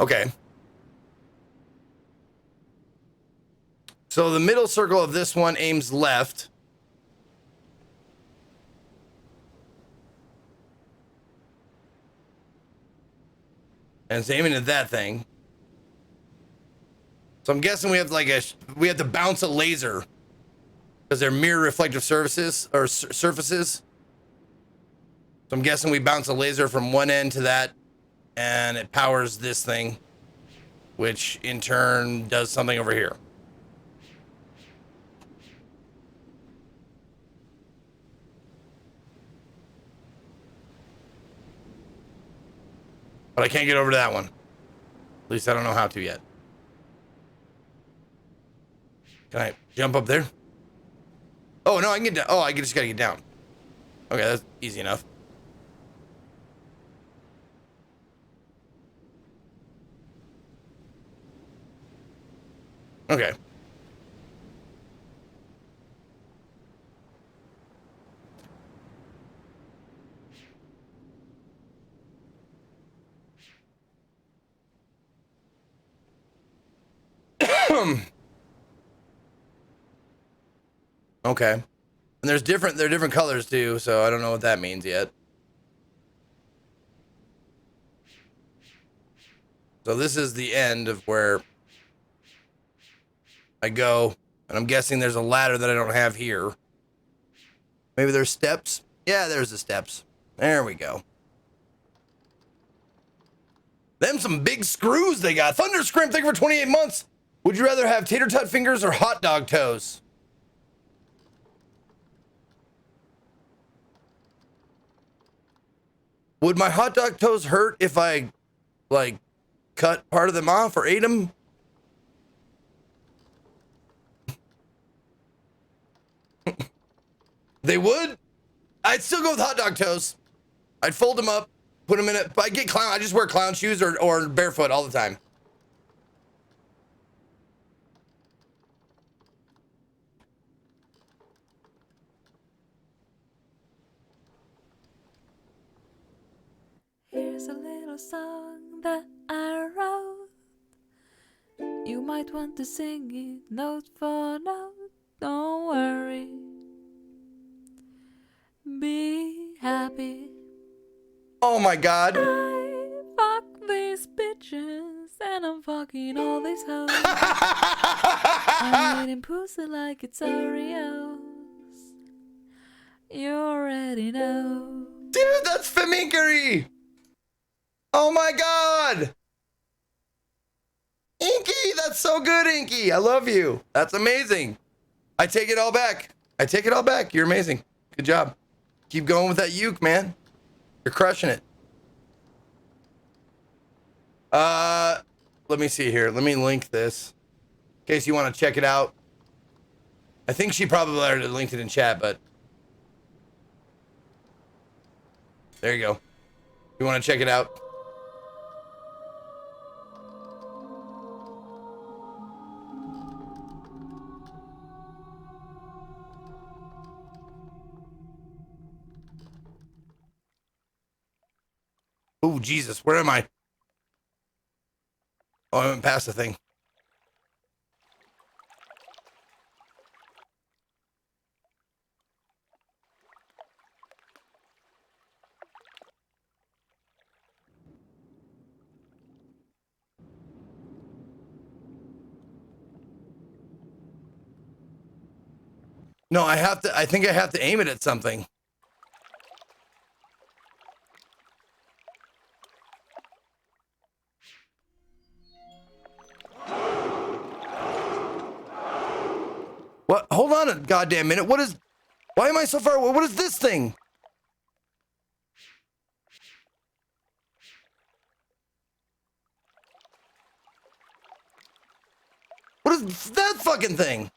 Okay. So the middle circle of this one aims left. And it's aiming at that thing. So I'm guessing we have we have to bounce a laser because they're mirror reflective surfaces or surfaces. So I'm guessing we bounce a laser from one end to that, and it powers this thing, which in turn does something over here. But I can't get over to that one. At least I don't know how to yet. Can I jump up there? Oh, no, I can get down. Oh, I just gotta get down. Okay, that's easy enough. Okay. Okay. And they're different colors too, so I don't know what that means yet. So this is the end of where I go, and I'm guessing there's a ladder that I don't have here. Maybe there's steps? Yeah, there's the steps. There we go. Them some big screws they got. Thunder Scrimp, thank you for 28 months. Would you rather have tater tot fingers or hot dog toes? Would my hot dog toes hurt if I, like, cut part of them off or ate them? They would? I'd still go with hot dog toes. I'd fold them up, put them in it. I get clown. I just wear clown shoes or barefoot all the time. Here's a little song that I wrote. You might want to sing it note for note. Don't worry. Be happy. Oh my God. I fuck these bitches and I'm fucking all these hoes. I'm eating pussy like it's Oreos. You already know. Dude, that's Feminkary. Oh my God. Inky, that's so good, Inky. I love you. That's amazing. I take it all back. I take it all back. You're amazing. Good job. Keep going with that uke, man. You're crushing it. Let me see here. Let me link this in case you want to check it out. I think she probably already linked it in chat, but there you go. You want to check it out? Oh, Jesus, where am I? Oh, I went past the thing. No, I think I have to aim it at something. What? Hold on a goddamn minute. Why am I so far? What is this thing? What is that fucking thing?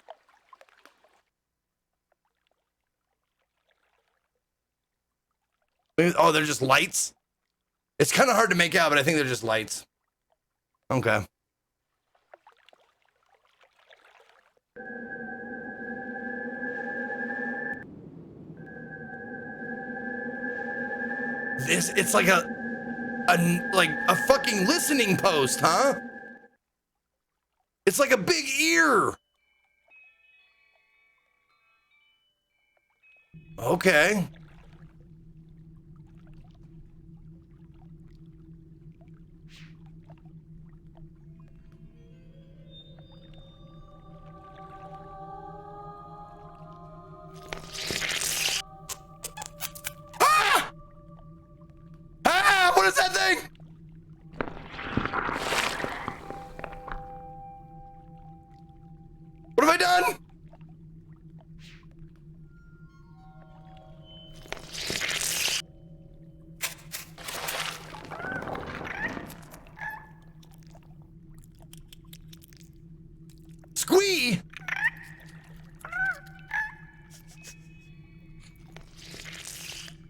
Oh, they're just lights? It's kind of hard to make out, but I think they're just lights. Okay. It's like a fucking listening post, huh? It's like a big ear. Okay. What is that thing? What have I done? Squee!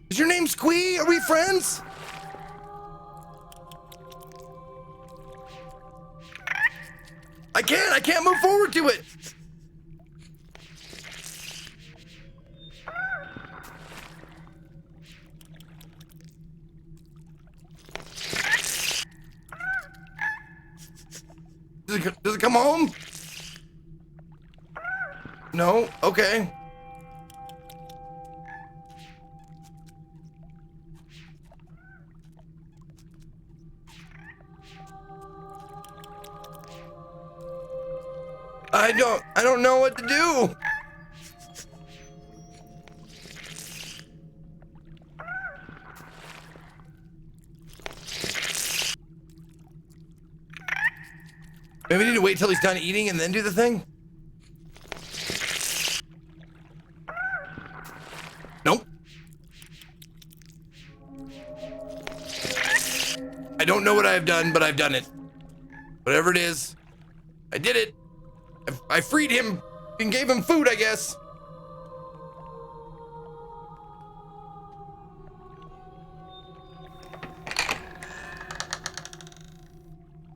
Is your name Squee? Are we friends? I can't move forward to it. Does it come home? No? Okay. I don't know what to do. Maybe we need to wait till he's done eating and then do the thing? Nope. I don't know what I've done, but I've done it. Whatever it is, I did it. I freed him and gave him food, I guess.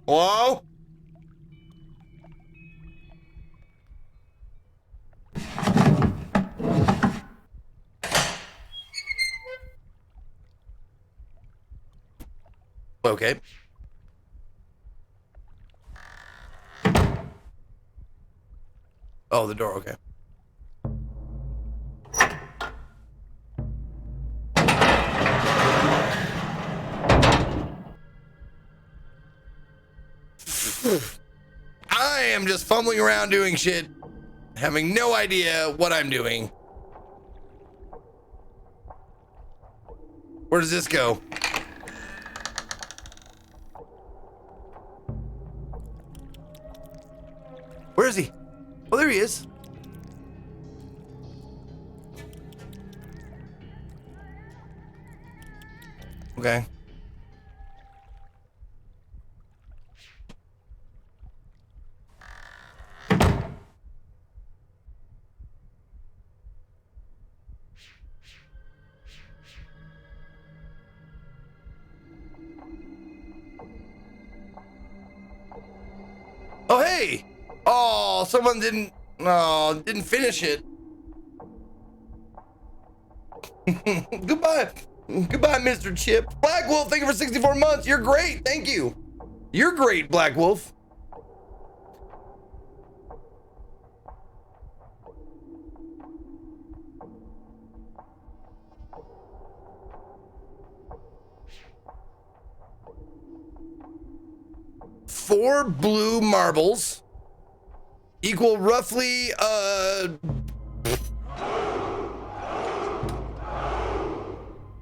Hello? Okay. Oh, the door, okay. I am just fumbling around doing shit, having no idea what I'm doing. Where does this go? Where is he? Oh, there he is. Okay. Oh, hey! Oh, someone didn't finish it. Goodbye. Goodbye, Mr. Chip. Black Wolf, thank you for 64 months. You're great. Thank you. You're great, Black Wolf. Four blue marbles equal roughly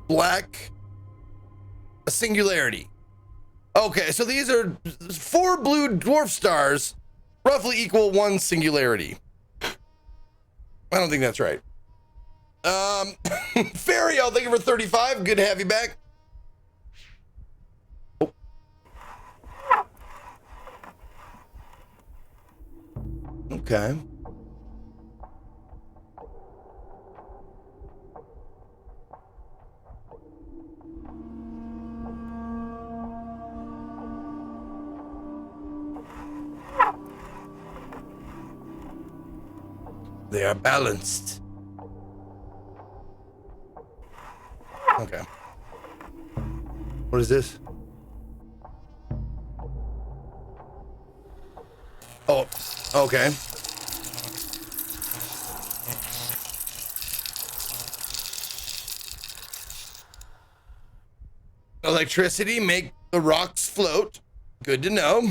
black a singularity. Okay, so these are four blue dwarf stars roughly equal one singularity. I don't think that's right. Fariel, thank you for 35. Good to have you back. Oh. Okay. They are balanced. Okay. What is this? Oh, okay. Electricity make the rocks float. Good to know.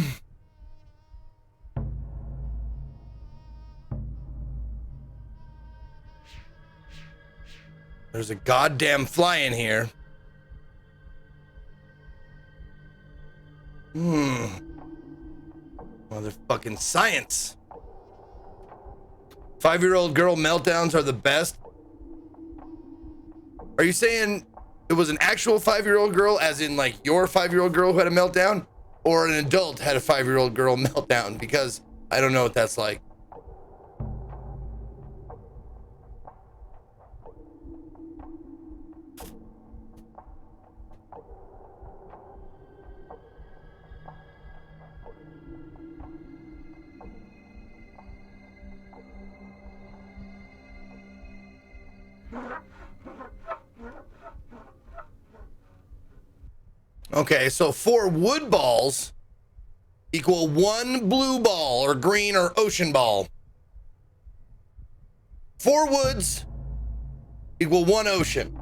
There's a goddamn fly in here. Motherfucking science. 5-year-old girl meltdowns are the best. Are you saying it was an actual 5-year-old girl, as in like your 5-year-old girl who had a meltdown, or an adult had a 5-year-old girl meltdown? Because I don't know what that's like. Okay, so 4 wood balls equal 1 blue ball or green or ocean ball. 4 woods equal 1 ocean.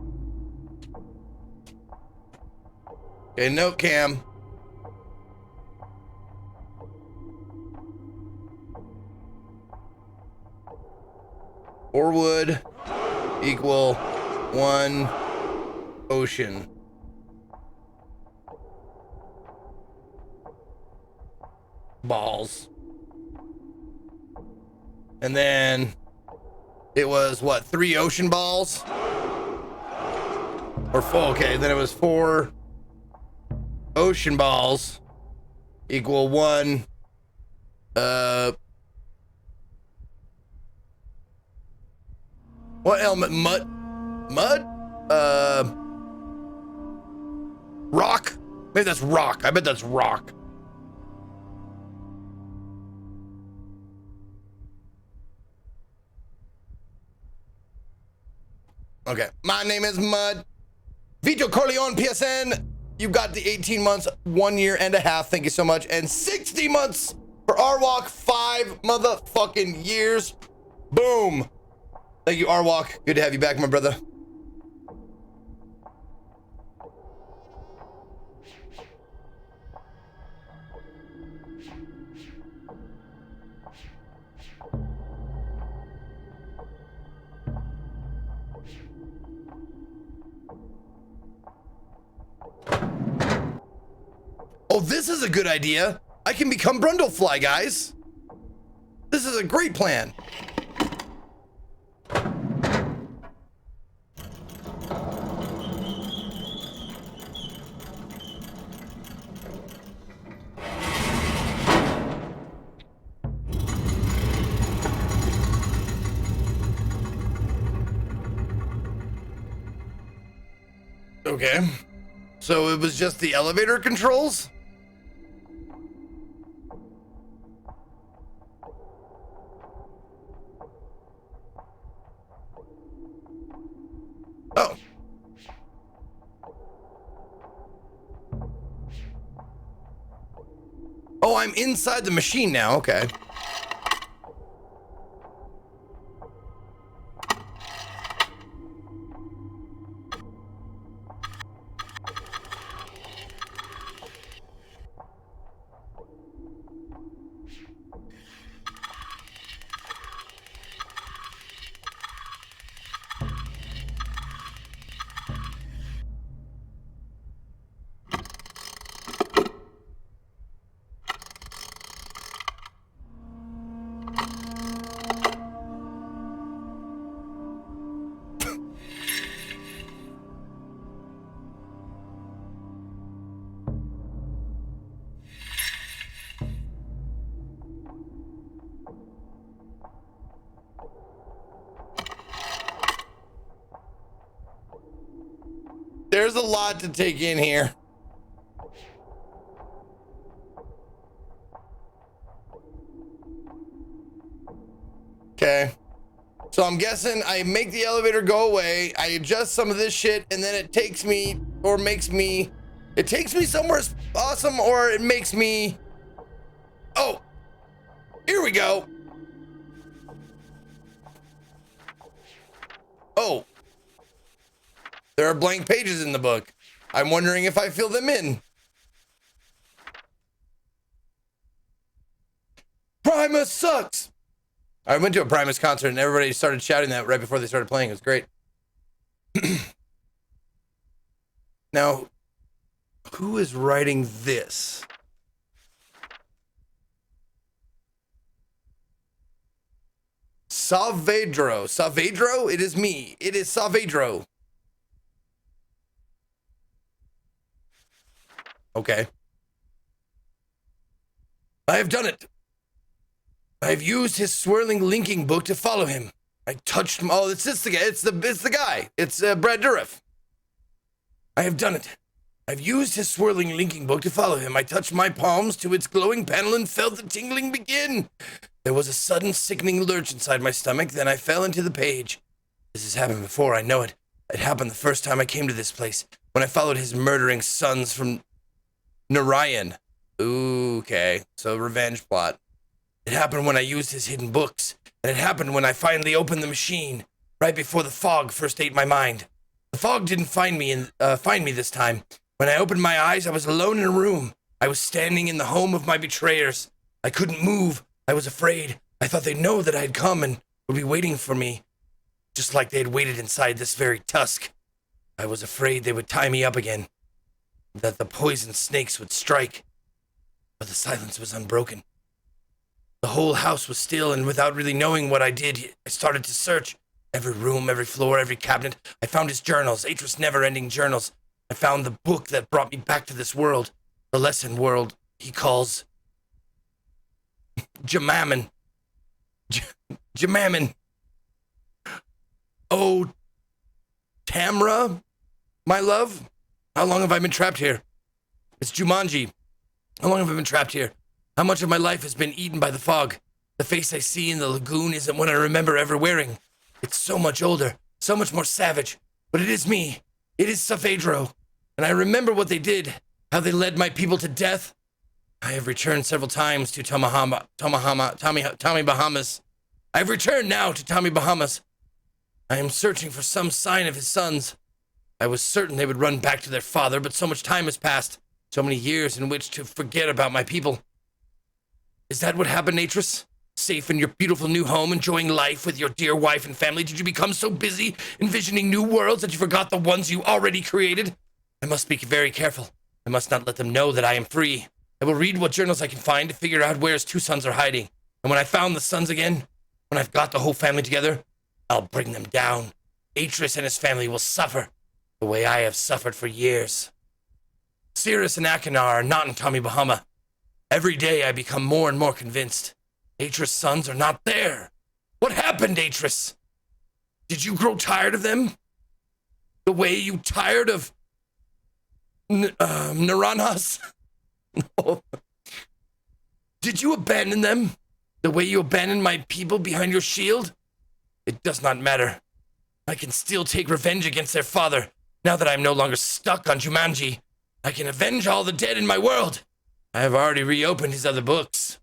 Okay, note cam. Four wood equal 1 ocean. Balls. And then it was what, 3 ocean balls? Or 4, okay, then it was 4 ocean balls equal 1 what element? Mud? Rock? Maybe that's rock. I bet that's rock. Okay, my name is Mud. Vito Corleone, PSN. You got the 18 months, 1 year and a half. Thank you so much. And 60 months for Arwalk, 5 motherfucking years. Boom. Thank you, Arwalk. Good to have you back, my brother. Oh, this is a good idea. I can become Brundlefly, guys. This is a great plan. Okay. So it was just the elevator controls? Oh. Oh, I'm inside the machine now. Okay. There's a lot to take in here. Okay. So I'm guessing I make the elevator go away, I adjust some of this shit, and then it takes me, or makes me, it takes me somewhere awesome, or it makes me, oh, here we go. Oh. There are blank pages in the book. I'm wondering if I fill them in. Primus sucks. I went to a Primus concert and everybody started shouting that right before they started playing. It was great. Now, who is writing this? Saavedro. Saavedro? It is me. It is Saavedro. Okay. I have done it. I have used his swirling linking book to follow him. I touched him. Oh, it's this the guy. It's the guy. It's Brad Dourif. I have done it. I've used his swirling linking book to follow him. I touched my palms to its glowing panel and felt the tingling begin. There was a sudden sickening lurch inside my stomach. Then I fell into the page. This has happened before. I know it. It happened the first time I came to this place, when I followed his murdering sons from Narayan. Okay, so revenge plot. It happened when I used his hidden books, and it happened when I finally opened the machine, right before the fog first ate my mind. The fog didn't find me this time. When I opened my eyes, I was alone in a room. I was standing in the home of my betrayers. I couldn't move. I was afraid. I thought they'd know that I had come and would be waiting for me, just like they had waited inside this very tusk. I was afraid they would tie me up again, that the poison snakes would strike. But the silence was unbroken. The whole house was still, and without really knowing what I did, I started to search. Every room, every floor, every cabinet. I found his journals, Atris' never-ending journals. I found the book that brought me back to this world, the lesson world he calls Jamamin. Jamamin. Oh, Tamra, my love? How long have I been trapped here? It's Jumanji. How long have I been trapped here? How much of my life has been eaten by the fog? The face I see in the lagoon isn't one I remember ever wearing. It's so much older, so much more savage. But it is me. It is Safedro. And I remember what they did, how they led my people to death. I have returned several times to Tommy Bahamas. I have returned now to Tommy Bahamas. I am searching for some sign of his sons. I was certain they would run back to their father, but so much time has passed. So many years in which to forget about my people. Is that what happened, Atris? Safe in your beautiful new home, enjoying life with your dear wife and family, did you become so busy envisioning new worlds that you forgot the ones you already created? I must be very careful. I must not let them know that I am free. I will read what journals I can find to figure out where his two sons are hiding. And when I found the sons again, when I've got the whole family together, I'll bring them down. Atris and his family will suffer the way I have suffered for years. Cirrus and Akinar are not in Tommy Bahama. Every day I become more and more convinced. Atris' sons are not there. What happened, Atris? Did you grow tired of them? The way you tired of Naranas? No. Did you abandon them? The way you abandoned my people behind your shield? It does not matter. I can still take revenge against their father, now that I am no longer stuck on Jumanji. I can avenge all the dead in my world. I have already reopened his other books.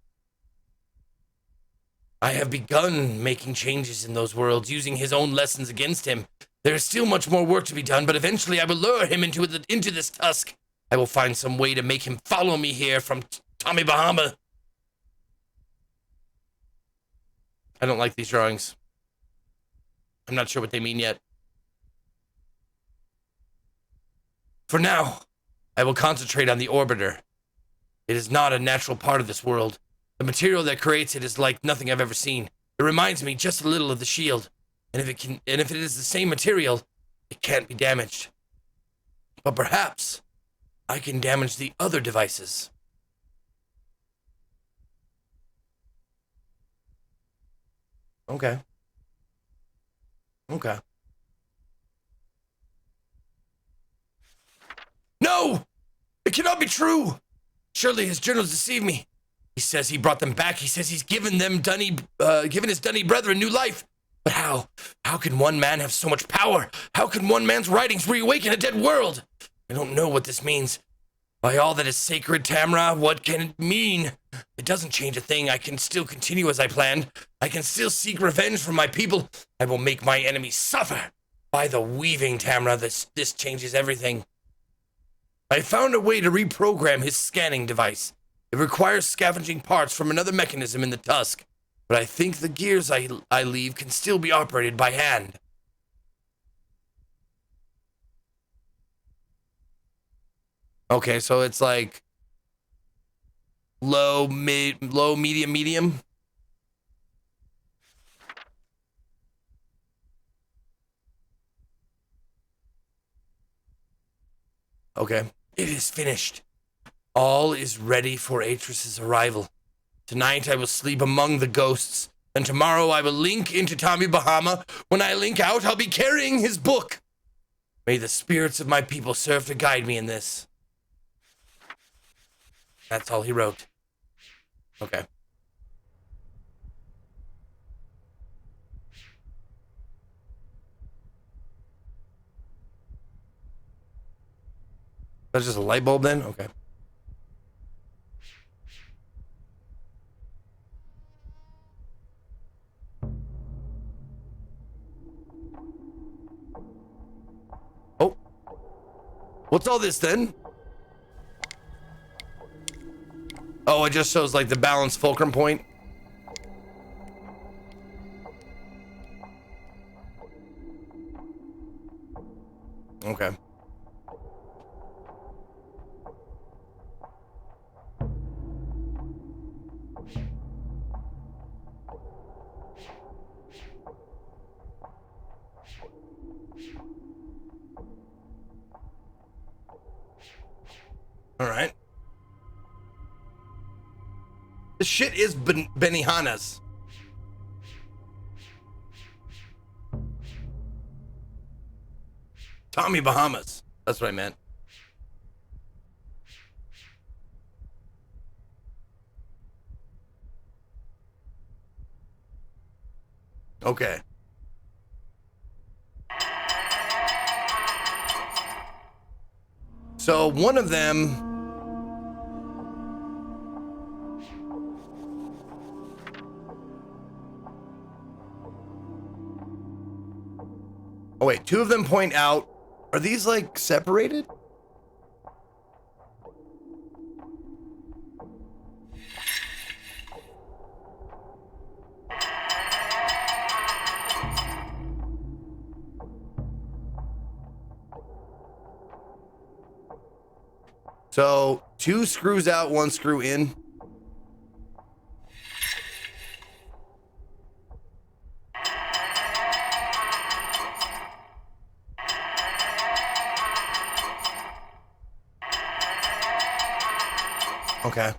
I have begun making changes in those worlds, using his own lessons against him. There is still much more work to be done, but eventually I will lure him into this tusk. I will find some way to make him follow me here from Tommy Bahama. I don't like these drawings. I'm not sure what they mean yet. For now, I will concentrate on the orbiter. It is not a natural part of this world. The material that creates it is like nothing I've ever seen. It reminds me just a little of the shield. And if it is the same material, it can't be damaged. But perhaps I can damage the other devices. Okay. Okay. No! It cannot be true! Surely his journals deceive me. He says he brought them back. He says he's given his Dunny brethren new life. But how? How can one man have so much power? How can one man's writings reawaken a dead world? I don't know what this means. By all that is sacred, Tamra, what can it mean? It doesn't change a thing. I can still continue as I planned. I can still seek revenge from my people. I will make my enemies suffer. By the weaving, Tamra, this changes everything. I found a way to reprogram his scanning device. It requires scavenging parts from another mechanism in the tusk, but I think the gears I leave can still be operated by hand. Okay, so it's like low, medium, medium. Okay, it is finished. All is ready for Atris' arrival. Tonight I will sleep among the ghosts, and tomorrow I will link into Tommy Bahama. When I link out, I'll be carrying his book. May the spirits of my people serve to guide me in this. That's all he wrote. Okay. That's just a light bulb then? Okay. What's all this then? Oh, it just shows like the balanced fulcrum point. Okay. All right. This shit is Benihana's. Tommy Bahamas. That's what I meant. Okay. So one of them. Oh wait, two of them point out. Are these like separated? So two screws out, one screw in. Okay.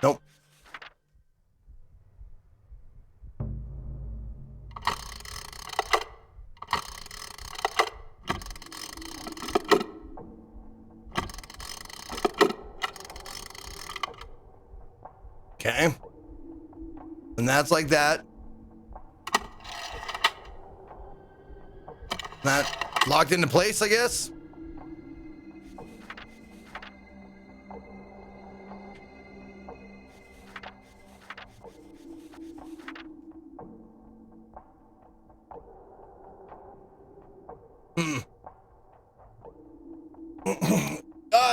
Nope. Okay. And that's like that. That locked into place, I guess.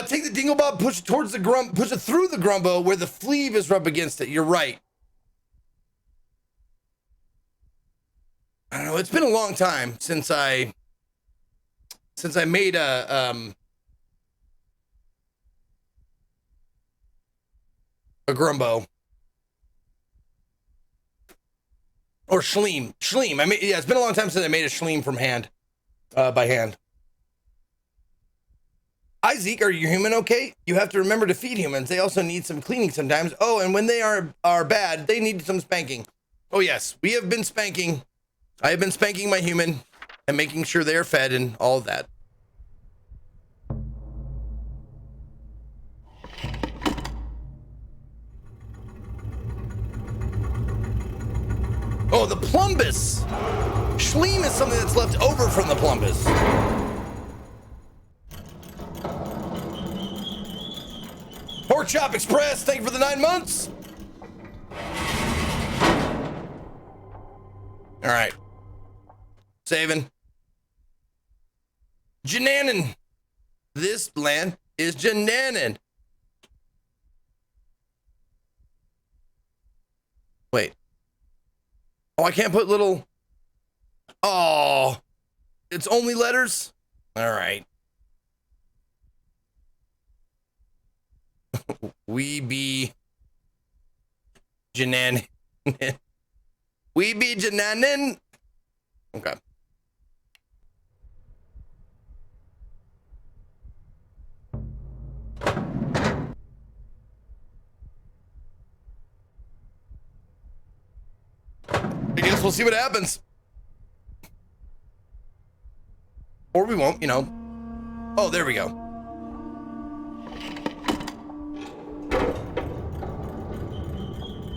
Take the dingle bob, push it towards the push it through the grumbo where the sleeve is rubbed against it. You're right. I don't know. It's been a long time since I made a grumbo or schleem. Schleem. I mean, yeah, it's been a long time since I made a schleem from hand, by hand. Hi, Zeke, are you human okay? You have to remember to feed humans. They also need some cleaning sometimes. Oh, and when they are bad, they need some spanking. Oh, yes, we have been spanking. I have been spanking my human and making sure they are fed and all of that. Oh, the plumbus. Schleem is something that's left over from the plumbus. Pork Chop Express, thank you for the 9 months. All right. Saving. Jananin. This land is Jananin. Wait. Oh, I can't put little. Oh, it's only letters? All right. We be Jananin. We be Jananin. Okay. I guess we'll see what happens. Or we won't, you know. Oh, there we go.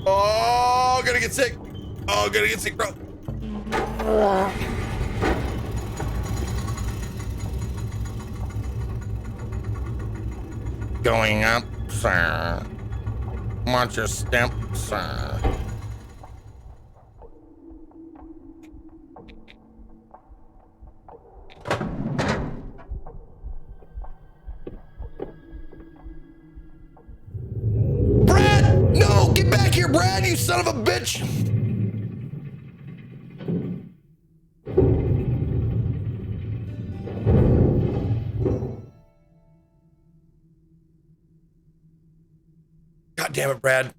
Oh, gonna get sick. Oh, gonna get sick, bro. Going up, sir. Want your stamp, sir. Brad! No! Get back here, Brad, you son of a bitch! God damn it, Brad.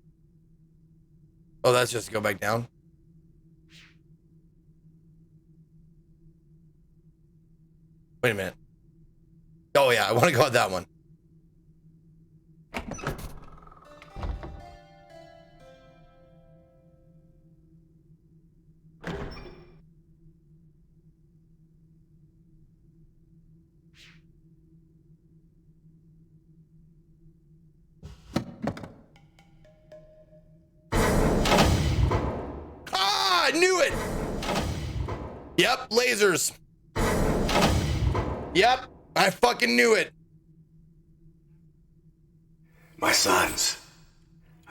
Oh, that's just to go back down. Wait a minute. Oh yeah, I want to go with that one. Ah, I knew it. Yep, lasers. Yep, I fucking knew it. My sons,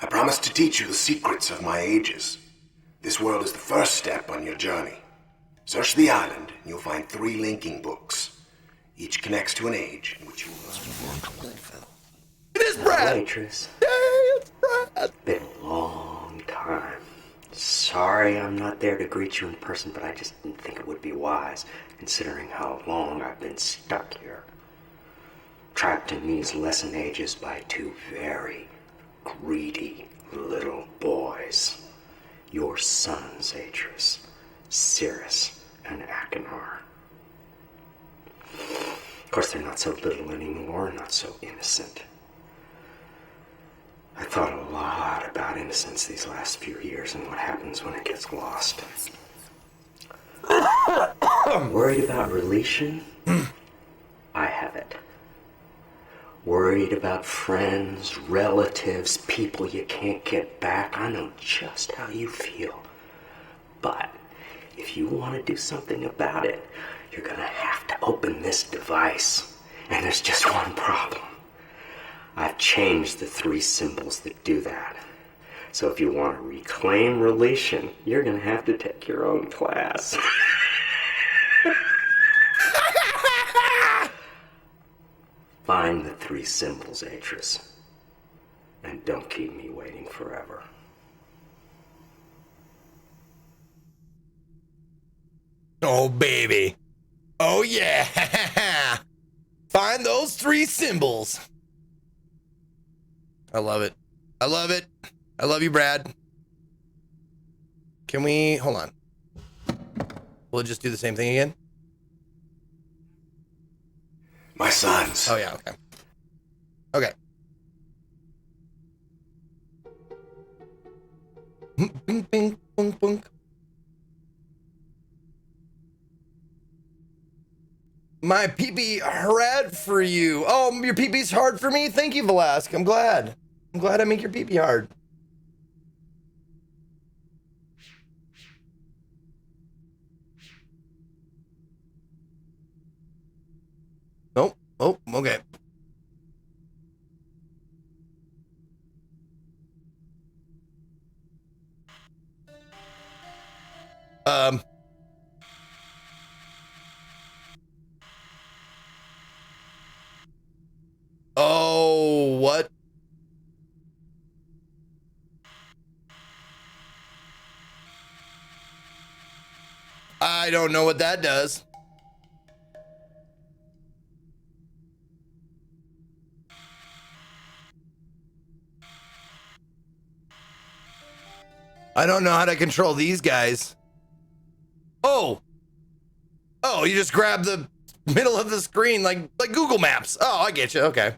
I promise to teach you the secrets of my ages. This world is the first step on your journey. Search the island, and you'll find 3 linking books. Each connects to an age in which you must learn. It is Brad. Waitress. Yay, it's Brad. It's been a long time. Sorry I'm not there to greet you in person, but I just didn't think it would be wise, considering how long I've been stuck here. Trapped in these lesson ages by 2 very greedy little boys. Your sons, Atreus, Cirrus, and Achenar. Of course, they're not so little anymore, not so innocent. I thought a lot about innocence these last few years and what happens when it gets lost. Worried about relation? I have it. Worried about friends, relatives, people you can't get back. I know just how you feel. But if you want to do something about it, you're gonna have to open this device. And there's just one problem. I've changed the 3 symbols that do that. So if you want to reclaim relation, you're gonna have to take your own class. Find the 3 symbols, Atreus. And don't keep me waiting forever. Oh, baby. Oh, yeah. Find those 3 symbols. I love it. I love it. I love you, Brad. Can we... Hold on. We'll just do the same thing again? My sons. Oh, yeah, okay. Okay. Bing, bing, bing, bing. My pee-pee hard for you. Oh, your pee-pee's hard for me? Thank you, Velasque. I'm glad. I'm glad I make your pee-pee hard. Nope. Oh, okay. Oh, what? I don't know what that does. I don't know how to control these guys. Oh. Oh, you just grab the middle of the screen like Google Maps. Oh, I get you. Okay.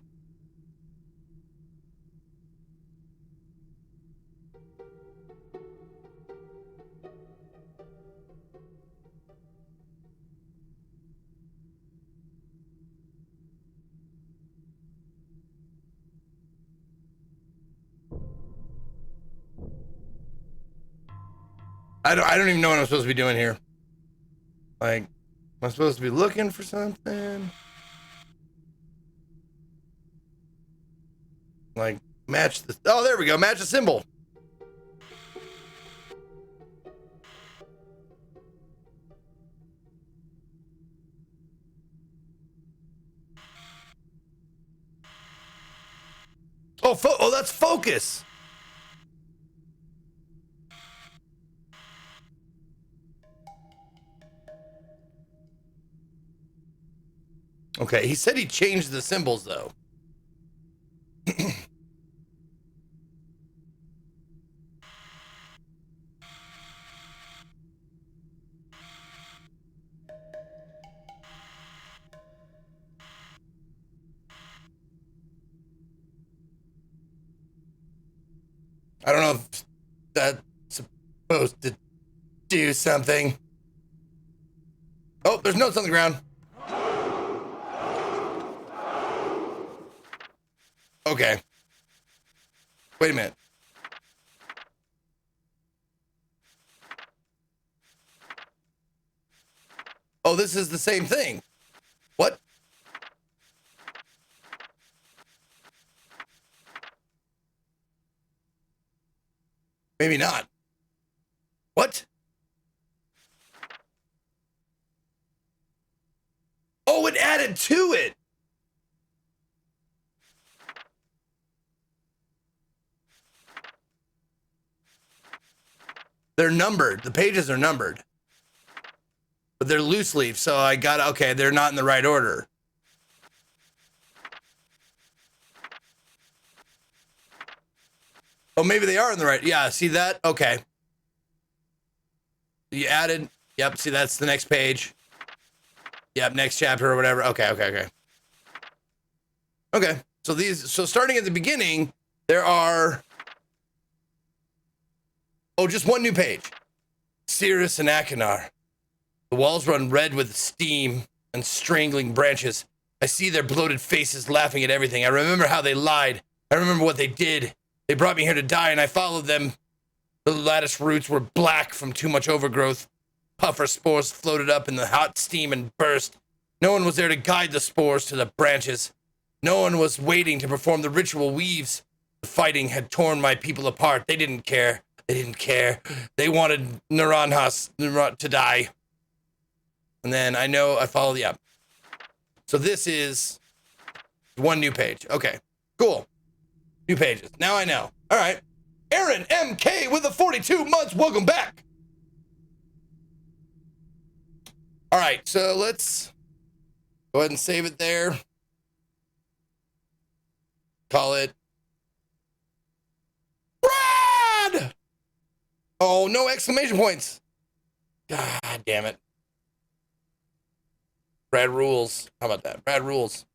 I don't even know what I'm supposed to be doing here. Like, am I supposed to be looking for something? Like, match the, oh, there we go. Match the symbol. Oh, oh, that's focus. Okay, he said he changed the symbols, though. I don't know if that's supposed to do something. Oh, there's notes on the ground. Okay. Wait a minute. Oh, this is the same thing. What? Maybe not. What? Oh, it added to it. They're numbered. The pages are numbered. But they're loose leaf, so I got, okay, they're not in the right order. Oh, maybe they are in the right. Yeah, see that? Okay. You added. Yep, see, that's the next page. Yep, next chapter or whatever. Okay. Okay, so starting at the beginning, there are, just one new page. Cirrus and Akinar. The walls run red with steam and strangling branches. I see their bloated faces laughing at everything. I remember how they lied. I remember what they did. They brought me here to die, and I followed them. The lattice roots were black from too much overgrowth. Puffer spores floated up in the hot steam and burst. No one was there to guide the spores to the branches. No one was waiting to perform the ritual weaves. The fighting had torn my people apart. They didn't care. They wanted Naranjas to die. And then I followed, yeah. So this is one new page. Okay, cool. New pages. Now I know. All right. Aaron MK with the 42 months. Welcome back. All right, so let's go ahead and save it there. Call it Brad. Oh, no exclamation points. God damn it. Brad rules. How about that? Brad rules.